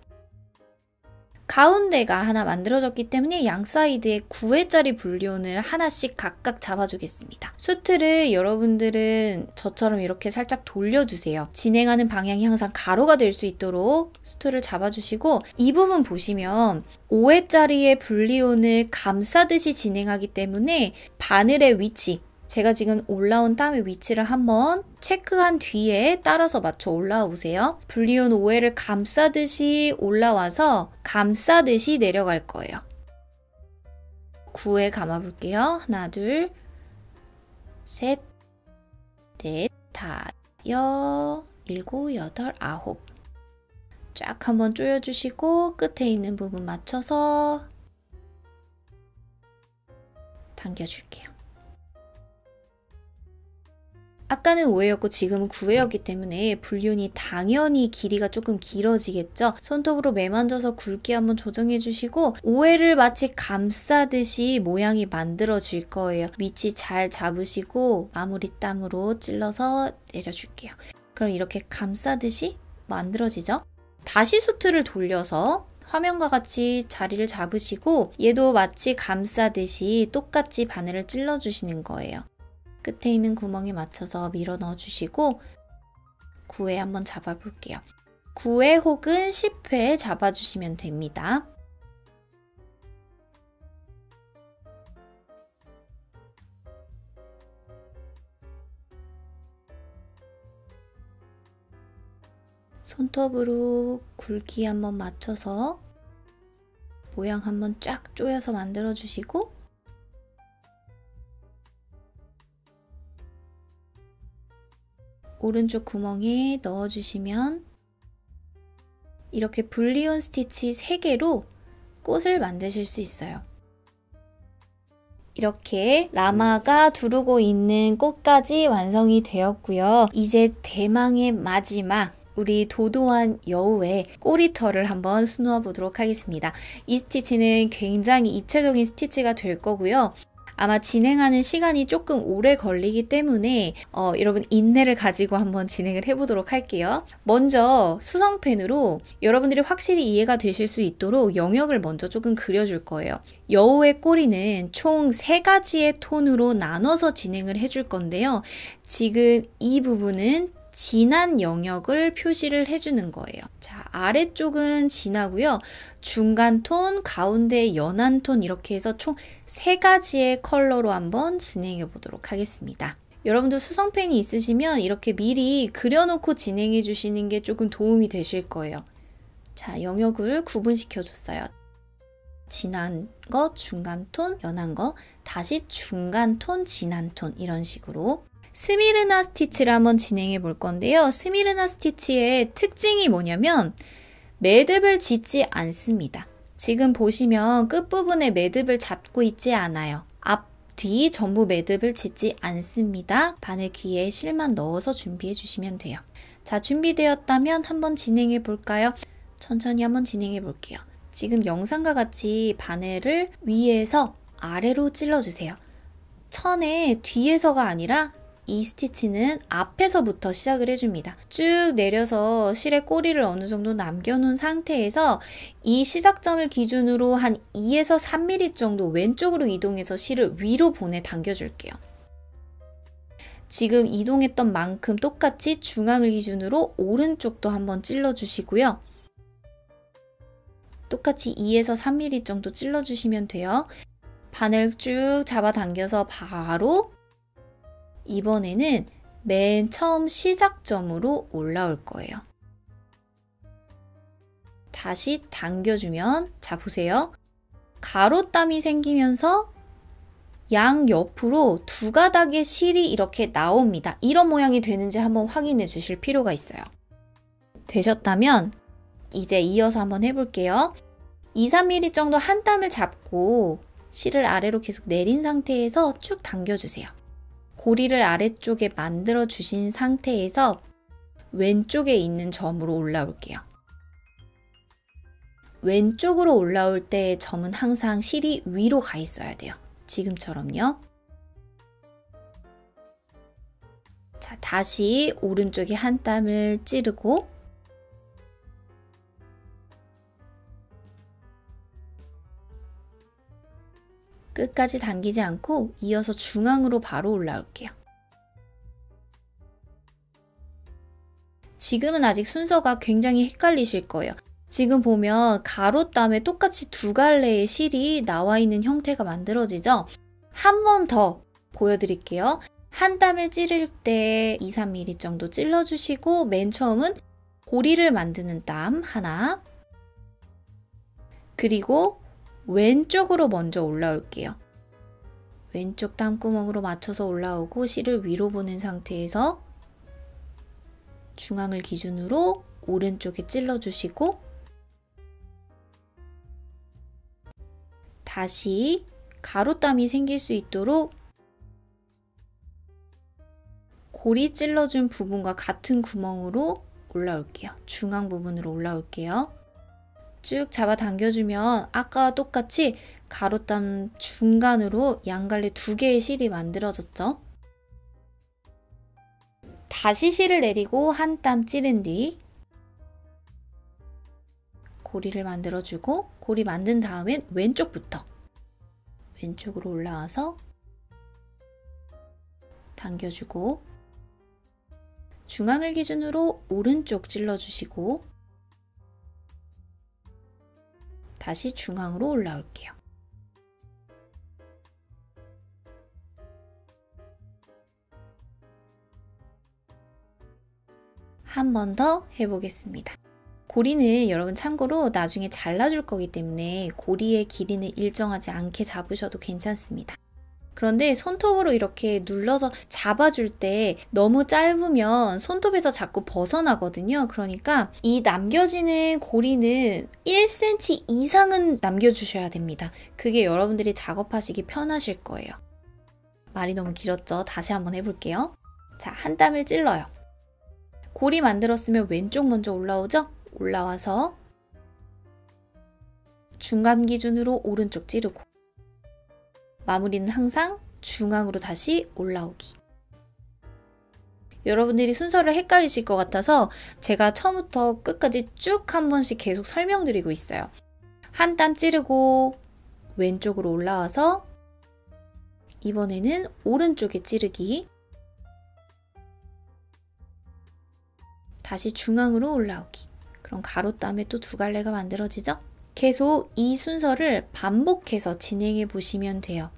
가운데가 하나 만들어졌기 때문에 양 사이드에 9회짜리 불리온을 하나씩 각각 잡아주겠습니다. 수트를 여러분들은 저처럼 이렇게 살짝 돌려주세요. 진행하는 방향이 항상 가로가 될 수 있도록 수트를 잡아주시고 이 부분 보시면 5회짜리의 불리온을 감싸듯이 진행하기 때문에 바늘의 위치, 제가 지금 올라온 땀의 위치를 한번 체크한 뒤에 따라서 맞춰 올라오세요. 불리온 5회를 감싸듯이 올라와서 감싸듯이 내려갈 거예요. 9회 감아볼게요. 하나, 둘, 셋, 넷, 다섯, 일곱, 여덟, 아홉. 쫙 한번 조여주시고 끝에 있는 부분 맞춰서 당겨줄게요. 아까는 5회였고 지금은 9회였기 때문에 불리온이 당연히 길이가 조금 길어지겠죠. 손톱으로 매만져서 굵기 한번 조정해 주시고 5회를 마치 감싸듯이 모양이 만들어질 거예요. 위치 잘 잡으시고 마무리 땀으로 찔러서 내려줄게요. 그럼 이렇게 감싸듯이 만들어지죠? 다시 수트를 돌려서 화면과 같이 자리를 잡으시고 얘도 마치 감싸듯이 똑같이 바늘을 찔러주시는 거예요. 끝에 있는 구멍에 맞춰서 밀어 넣어주시고 9회 한번 잡아볼게요. 9회 혹은 10회 잡아주시면 됩니다. 손톱으로 굵기 한번 맞춰서 모양 한번 쫙 조여서 만들어 주시고 오른쪽 구멍에 넣어 주시면 이렇게 분리온 스티치 3개로 꽃을 만드실 수 있어요. 이렇게 라마가 두르고 있는 꽃까지 완성이 되었고요. 이제 대망의 마지막 우리 도도한 여우의 꼬리털을 한번 수놓아 보도록 하겠습니다. 이 스티치는 굉장히 입체적인 스티치가 될 거고요. 아마 진행하는 시간이 조금 오래 걸리기 때문에 여러분 인내를 가지고 한번 진행을 해보도록 할게요. 먼저 수성펜으로 여러분들이 확실히 이해가 되실 수 있도록 영역을 먼저 조금 그려줄 거예요. 여우의 꼬리는 총 3가지의 톤으로 나눠서 진행을 해줄 건데요. 지금 이 부분은 진한 영역을 표시를 해주는 거예요. 자, 아래쪽은 진하고요. 중간 톤, 가운데 연한 톤 이렇게 해서 총 3가지의 컬러로 한번 진행해 보도록 하겠습니다. 여러분도 수성펜이 있으시면 이렇게 미리 그려놓고 진행해 주시는 게 조금 도움이 되실 거예요. 자, 영역을 구분시켜 줬어요. 진한 거, 중간 톤, 연한 거, 다시 중간 톤, 진한 톤 이런 식으로 스미르나 스티치를 한번 진행해 볼 건데요. 스미르나 스티치의 특징이 뭐냐면 매듭을 짓지 않습니다. 지금 보시면 끝부분에 매듭을 잡고 있지 않아요. 앞, 뒤 전부 매듭을 짓지 않습니다. 바늘 귀에 실만 넣어서 준비해 주시면 돼요. 자, 준비되었다면 한번 진행해 볼까요? 천천히 한번 진행해 볼게요. 지금 영상과 같이 바늘을 위에서 아래로 찔러주세요. 천에 뒤에서가 아니라 이 스티치는 앞에서부터 시작을 해줍니다. 쭉 내려서 실의 꼬리를 어느 정도 남겨놓은 상태에서 이 시작점을 기준으로 한 2에서 3mm 정도 왼쪽으로 이동해서 실을 위로 보내 당겨줄게요. 지금 이동했던 만큼 똑같이 중앙을 기준으로 오른쪽도 한번 찔러주시고요. 똑같이 2에서 3mm 정도 찔러주시면 돼요. 바늘 쭉 잡아당겨서 바로 이번에는 맨 처음 시작점으로 올라올 거예요. 다시 당겨주면, 자 보세요. 가로땀이 생기면서 양 옆으로 2가닥의 실이 이렇게 나옵니다. 이런 모양이 되는지 한번 확인해 주실 필요가 있어요. 되셨다면 이제 이어서 한번 해볼게요. 2, 3mm 정도 한 땀을 잡고 실을 아래로 계속 내린 상태에서 쭉 당겨주세요. 고리를 아래쪽에 만들어 주신 상태에서 왼쪽에 있는 점으로 올라올게요. 왼쪽으로 올라올 때 점은 항상 실이 위로 가 있어야 돼요. 지금처럼요. 자, 다시 오른쪽에 한 땀을 찌르고 끝까지 당기지 않고 이어서 중앙으로 바로 올라올게요. 지금은 아직 순서가 굉장히 헷갈리실 거예요. 지금 보면 가로땀에 똑같이 2갈래의 실이 나와 있는 형태가 만들어지죠? 한 번 더 보여드릴게요. 한 땀을 찌를 때 2, 3mm 정도 찔러주시고 맨 처음은 고리를 만드는 땀 하나, 그리고 왼쪽으로 먼저 올라올게요. 왼쪽 땀구멍으로 맞춰서 올라오고 실을 위로 보낸 상태에서 중앙을 기준으로 오른쪽에 찔러주시고 다시 가로땀이 생길 수 있도록 고리 찔러준 부분과 같은 구멍으로 올라올게요. 중앙 부분으로 올라올게요. 쭉 잡아 당겨주면 아까와 똑같이 가로땀 중간으로 양갈래 2개의 실이 만들어졌죠. 다시 실을 내리고 한 땀 찌른 뒤 고리를 만들어주고 고리 만든 다음엔 왼쪽부터 왼쪽으로 올라와서 당겨주고 중앙을 기준으로 오른쪽 찔러주시고 다시 중앙으로 올라올게요. 한 번 더 해보겠습니다. 고리는 여러분 참고로 나중에 잘라줄 거기 때문에 고리의 길이는 일정하지 않게 잡으셔도 괜찮습니다. 그런데 손톱으로 이렇게 눌러서 잡아줄 때 너무 짧으면 손톱에서 자꾸 벗어나거든요. 그러니까 이 남겨지는 고리는 1cm 이상은 남겨주셔야 됩니다. 그게 여러분들이 작업하시기 편하실 거예요. 말이 너무 길었죠? 다시 한번 해볼게요. 자, 한 땀을 찔러요. 고리 만들었으면 왼쪽 먼저 올라오죠? 올라와서 중간 기준으로 오른쪽 찌르고 마무리는 항상 중앙으로 다시 올라오기. 여러분들이 순서를 헷갈리실 것 같아서 제가 처음부터 끝까지 쭉 한 번씩 계속 설명드리고 있어요. 한 땀 찌르고 왼쪽으로 올라와서 이번에는 오른쪽에 찌르기. 다시 중앙으로 올라오기. 그럼 가로땀에 또 두 갈래가 만들어지죠? 계속 이 순서를 반복해서 진행해 보시면 돼요.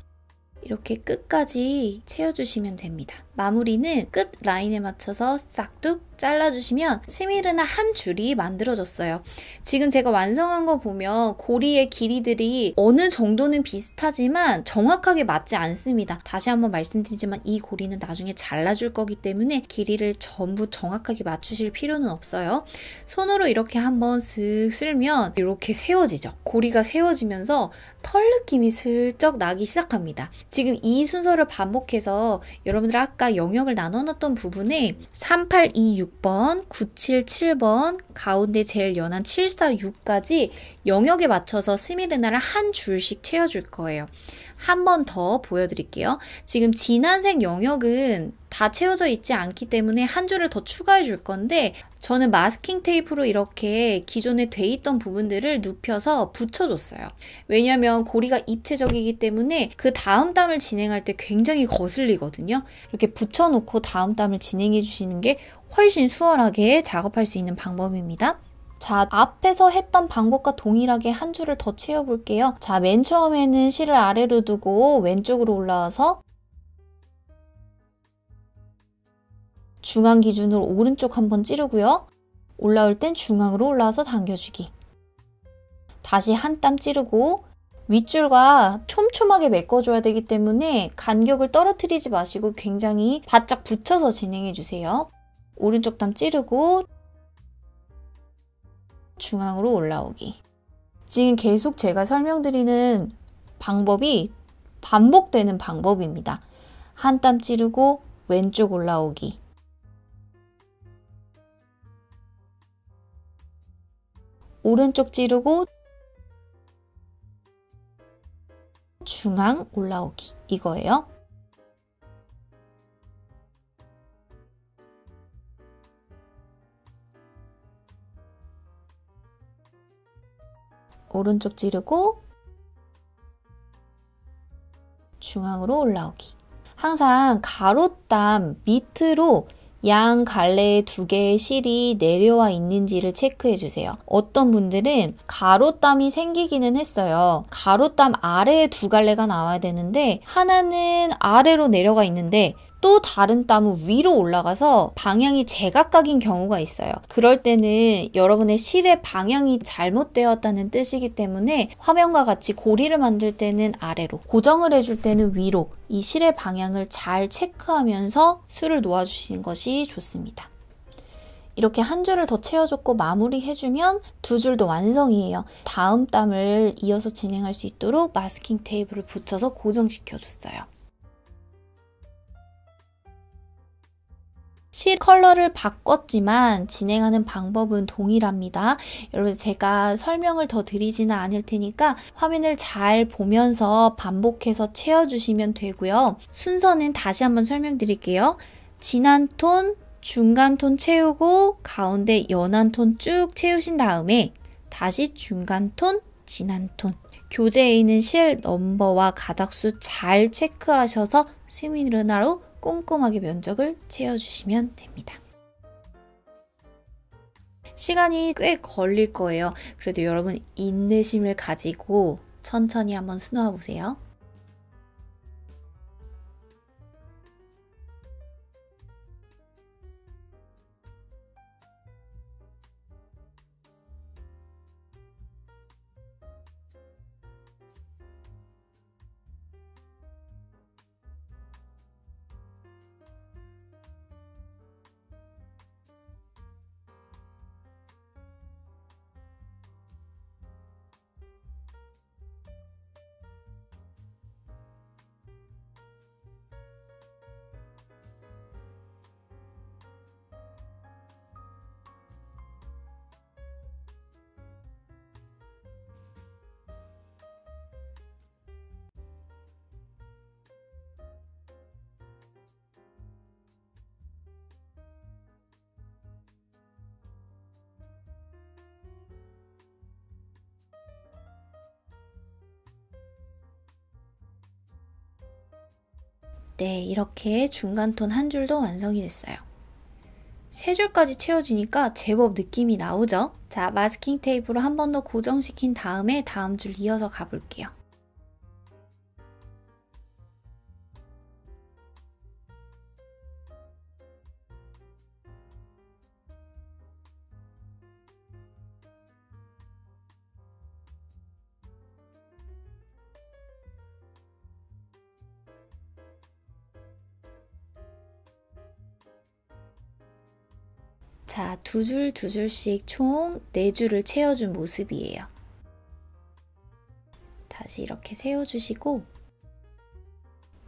이렇게 끝까지 채워주시면 됩니다. 마무리는 끝 라인에 맞춰서 싹둑 잘라주시면 스미르나 한 줄이 만들어졌어요. 지금 제가 완성한 거 보면 고리의 길이들이 어느 정도는 비슷하지만 정확하게 맞지 않습니다. 다시 한번 말씀드리지만 이 고리는 나중에 잘라줄 거기 때문에 길이를 전부 정확하게 맞추실 필요는 없어요. 손으로 이렇게 한번 슥 쓸면 이렇게 세워지죠. 고리가 세워지면서 털 느낌이 슬쩍 나기 시작합니다. 지금 이 순서를 반복해서 여러분들 아까 영역을 나눠놨던 부분에 3826번, 977번, 가운데 제일 연한 746까지 영역에 맞춰서 스미르나를 한 줄씩 채워줄 거예요. 한 번 더 보여드릴게요. 지금 진한색 영역은 다 채워져 있지 않기 때문에 한 줄을 더 추가해 줄 건데 저는 마스킹 테이프로 이렇게 기존에 돼 있던 부분들을 눕혀서 붙여줬어요. 왜냐하면 고리가 입체적이기 때문에 그 다음 땀을 진행할 때 굉장히 거슬리거든요. 이렇게 붙여놓고 다음 땀을 진행해 주시는 게 훨씬 수월하게 작업할 수 있는 방법입니다. 자, 앞에서 했던 방법과 동일하게 한 줄을 더 채워볼게요. 자, 맨 처음에는 실을 아래로 두고 왼쪽으로 올라와서 중앙 기준으로 오른쪽 한번 찌르고요. 올라올 땐 중앙으로 올라와서 당겨주기. 다시 한 땀 찌르고 윗줄과 촘촘하게 메꿔줘야 되기 때문에 간격을 떨어뜨리지 마시고 굉장히 바짝 붙여서 진행해주세요. 오른쪽 땀 찌르고 중앙으로 올라오기. 지금 계속 제가 설명드리는 방법이 반복되는 방법입니다. 한 땀 찌르고 왼쪽 올라오기. 오른쪽 찌르고 중앙 올라오기. 이거예요. 오른쪽 찌르고 중앙으로 올라오기. 항상 가로땀 밑으로 양 갈래에 두 개의 실이 내려와 있는지를 체크해 주세요. 어떤 분들은 가로땀이 생기기는 했어요. 가로땀 아래에 두 갈래가 나와야 되는데 하나는 아래로 내려가 있는데 또 다른 땀은 위로 올라가서 방향이 제각각인 경우가 있어요. 그럴 때는 여러분의 실의 방향이 잘못되었다는 뜻이기 때문에 화면과 같이 고리를 만들 때는 아래로, 고정을 해줄 때는 위로 이 실의 방향을 잘 체크하면서 술을 놓아주시는 것이 좋습니다. 이렇게 한 줄을 더 채워줬고 마무리해주면 두 줄도 완성이에요. 다음 땀을 이어서 진행할 수 있도록 마스킹 테이프를 붙여서 고정시켜줬어요. 실 컬러를 바꿨지만 진행하는 방법은 동일합니다. 여러분 제가 설명을 더 드리지는 않을 테니까 화면을 잘 보면서 반복해서 채워주시면 되고요. 순서는 다시 한번 설명드릴게요. 진한 톤, 중간 톤 채우고 가운데 연한 톤 쭉 채우신 다음에 다시 중간 톤, 진한 톤. 교재에 있는 실 넘버와 가닥수 잘 체크하셔서 스미르나로 꼼꼼하게 면적을 채워주시면 됩니다. 시간이 꽤 걸릴 거예요. 그래도 여러분 인내심을 가지고 천천히 한번 수놓아 보세요. 네, 이렇게 중간톤 한 줄도 완성이 됐어요. 세 줄까지 채워지니까 제법 느낌이 나오죠? 자, 마스킹 테이프로 한 번 더 고정시킨 다음에 다음 줄 이어서 가볼게요. 자, 두 줄씩 총 4줄을 채워준 모습이에요. 다시 이렇게 세워주시고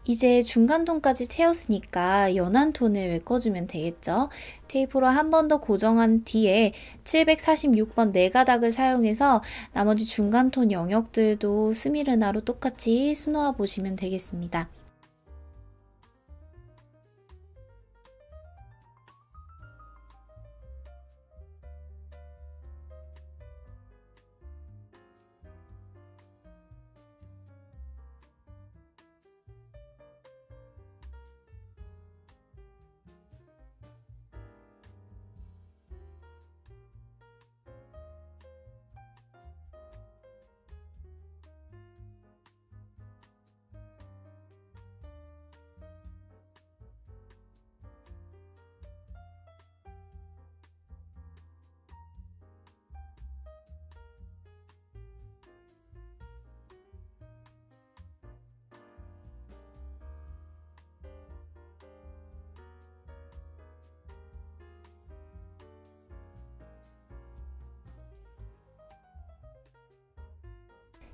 이제 중간톤까지 채웠으니까 연한 톤을 메꿔주면 되겠죠. 테이프로 한 번 더 고정한 뒤에 746번 4가닥을 사용해서 나머지 중간톤 영역들도 스미르나로 똑같이 수놓아 보시면 되겠습니다.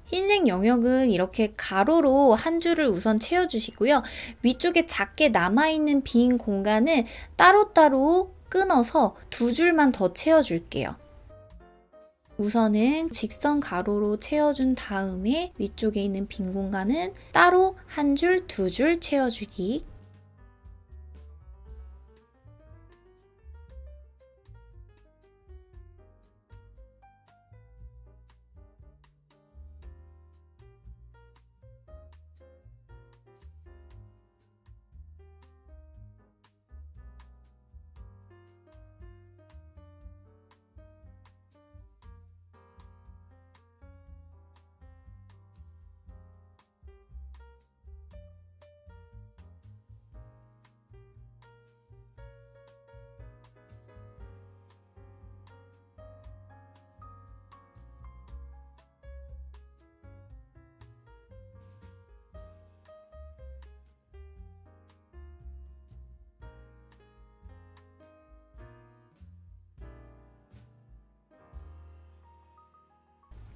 흰색 영역은 이렇게 가로로 한 줄을 우선 채워주시고요. 위쪽에 작게 남아있는 빈 공간은 따로따로 끊어서 2줄만 더 채워줄게요. 우선은 직선 가로로 채워준 다음에 위쪽에 있는 빈 공간은 따로 한 줄, 2줄 채워주기.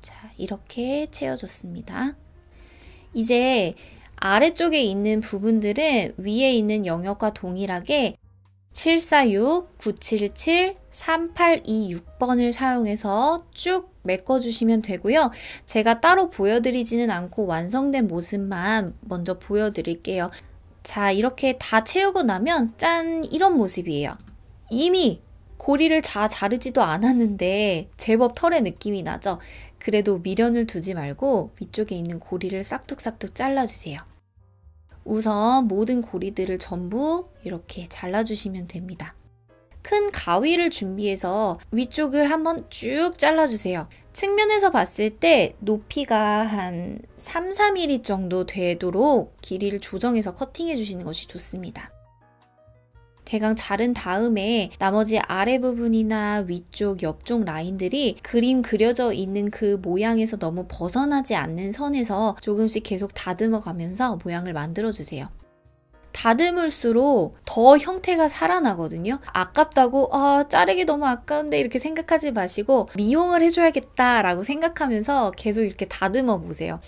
자, 이렇게 채워줬습니다. 이제 아래쪽에 있는 부분들은 위에 있는 영역과 동일하게 746, 977, 3826번을 사용해서 쭉 메꿔주시면 되고요. 제가 따로 보여드리지는 않고 완성된 모습만 먼저 보여드릴게요. 자, 이렇게 다 채우고 나면 짠! 이런 모습이에요. 이미 고리를 다 자르지도 않았는데 제법 털의 느낌이 나죠? 그래도 미련을 두지 말고 위쪽에 있는 고리를 싹둑싹둑 잘라주세요. 우선 모든 고리들을 전부 이렇게 잘라주시면 됩니다. 큰 가위를 준비해서 위쪽을 한번 쭉 잘라주세요. 측면에서 봤을 때 높이가 한 3, 4mm 정도 되도록 길이를 조정해서 커팅해 주시는 것이 좋습니다. 대강 자른 다음에 나머지 아래 부분이나 위쪽, 옆쪽 라인들이 그림 그려져 있는 그 모양에서 너무 벗어나지 않는 선에서 조금씩 계속 다듬어 가면서 모양을 만들어 주세요. 다듬을수록 더 형태가 살아나거든요. 아깝다고 자르기 너무 아까운데 이렇게 생각하지 마시고 미용을 해줘야겠다라고 생각하면서 계속 이렇게 다듬어 보세요.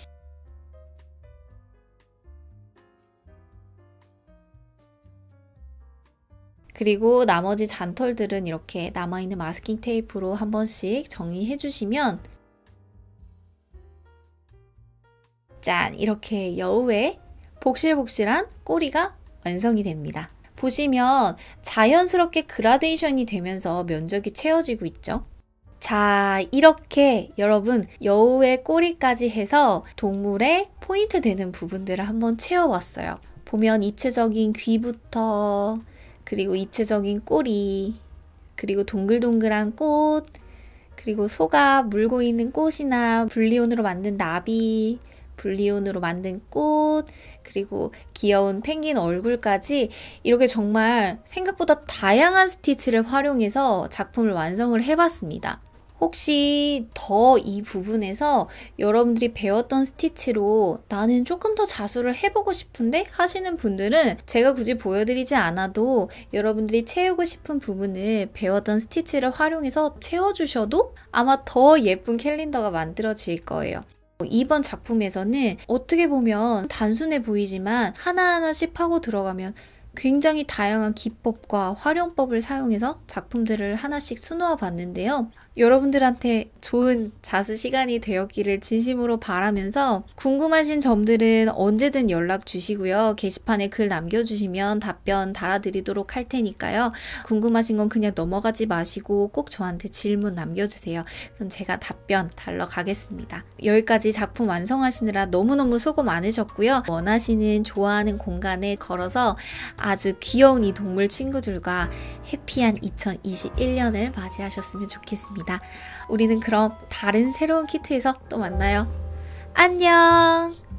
그리고 나머지 잔털들은 이렇게 남아있는 마스킹 테이프로 한 번씩 정리해 주시면 짠! 이렇게 여우의 복실복실한 꼬리가 완성이 됩니다. 보시면 자연스럽게 그라데이션이 되면서 면적이 채워지고 있죠. 자, 이렇게 여러분 여우의 꼬리까지 해서 동물의 포인트 되는 부분들을 한번 채워봤어요. 보면 입체적인 귀부터, 그리고 입체적인 꼬리, 그리고 동글동글한 꽃, 그리고 소가 물고 있는 꽃이나 불리온으로 만든 나비, 불리온으로 만든 꽃, 그리고 귀여운 펭귄 얼굴까지 이렇게 정말 생각보다 다양한 스티치를 활용해서 작품을 완성을 해봤습니다. 혹시 더 이 부분에서 여러분들이 배웠던 스티치로 나는 조금 더 자수를 해보고 싶은데 하시는 분들은 제가 굳이 보여드리지 않아도 여러분들이 채우고 싶은 부분을 배웠던 스티치를 활용해서 채워주셔도 아마 더 예쁜 캘린더가 만들어질 거예요. 이번 작품에서는 어떻게 보면 단순해 보이지만 하나하나씩 파고 들어가면 굉장히 다양한 기법과 활용법을 사용해서 작품들을 하나씩 수놓아 봤는데요. 여러분들한테 좋은 자수 시간이 되었기를 진심으로 바라면서 궁금하신 점들은 언제든 연락 주시고요. 게시판에 글 남겨주시면 답변 달아드리도록 할 테니까요. 궁금하신 건 그냥 넘어가지 마시고 꼭 저한테 질문 남겨주세요. 그럼 제가 답변 달러 가겠습니다. 여기까지 작품 완성하시느라 너무너무 수고 많으셨고요. 원하시는 좋아하는 공간에 걸어서 아주 귀여운 이 동물 친구들과 해피한 2021년을 맞이하셨으면 좋겠습니다. 우리는 그럼 다른 새로운 키트에서 또 만나요. 안녕!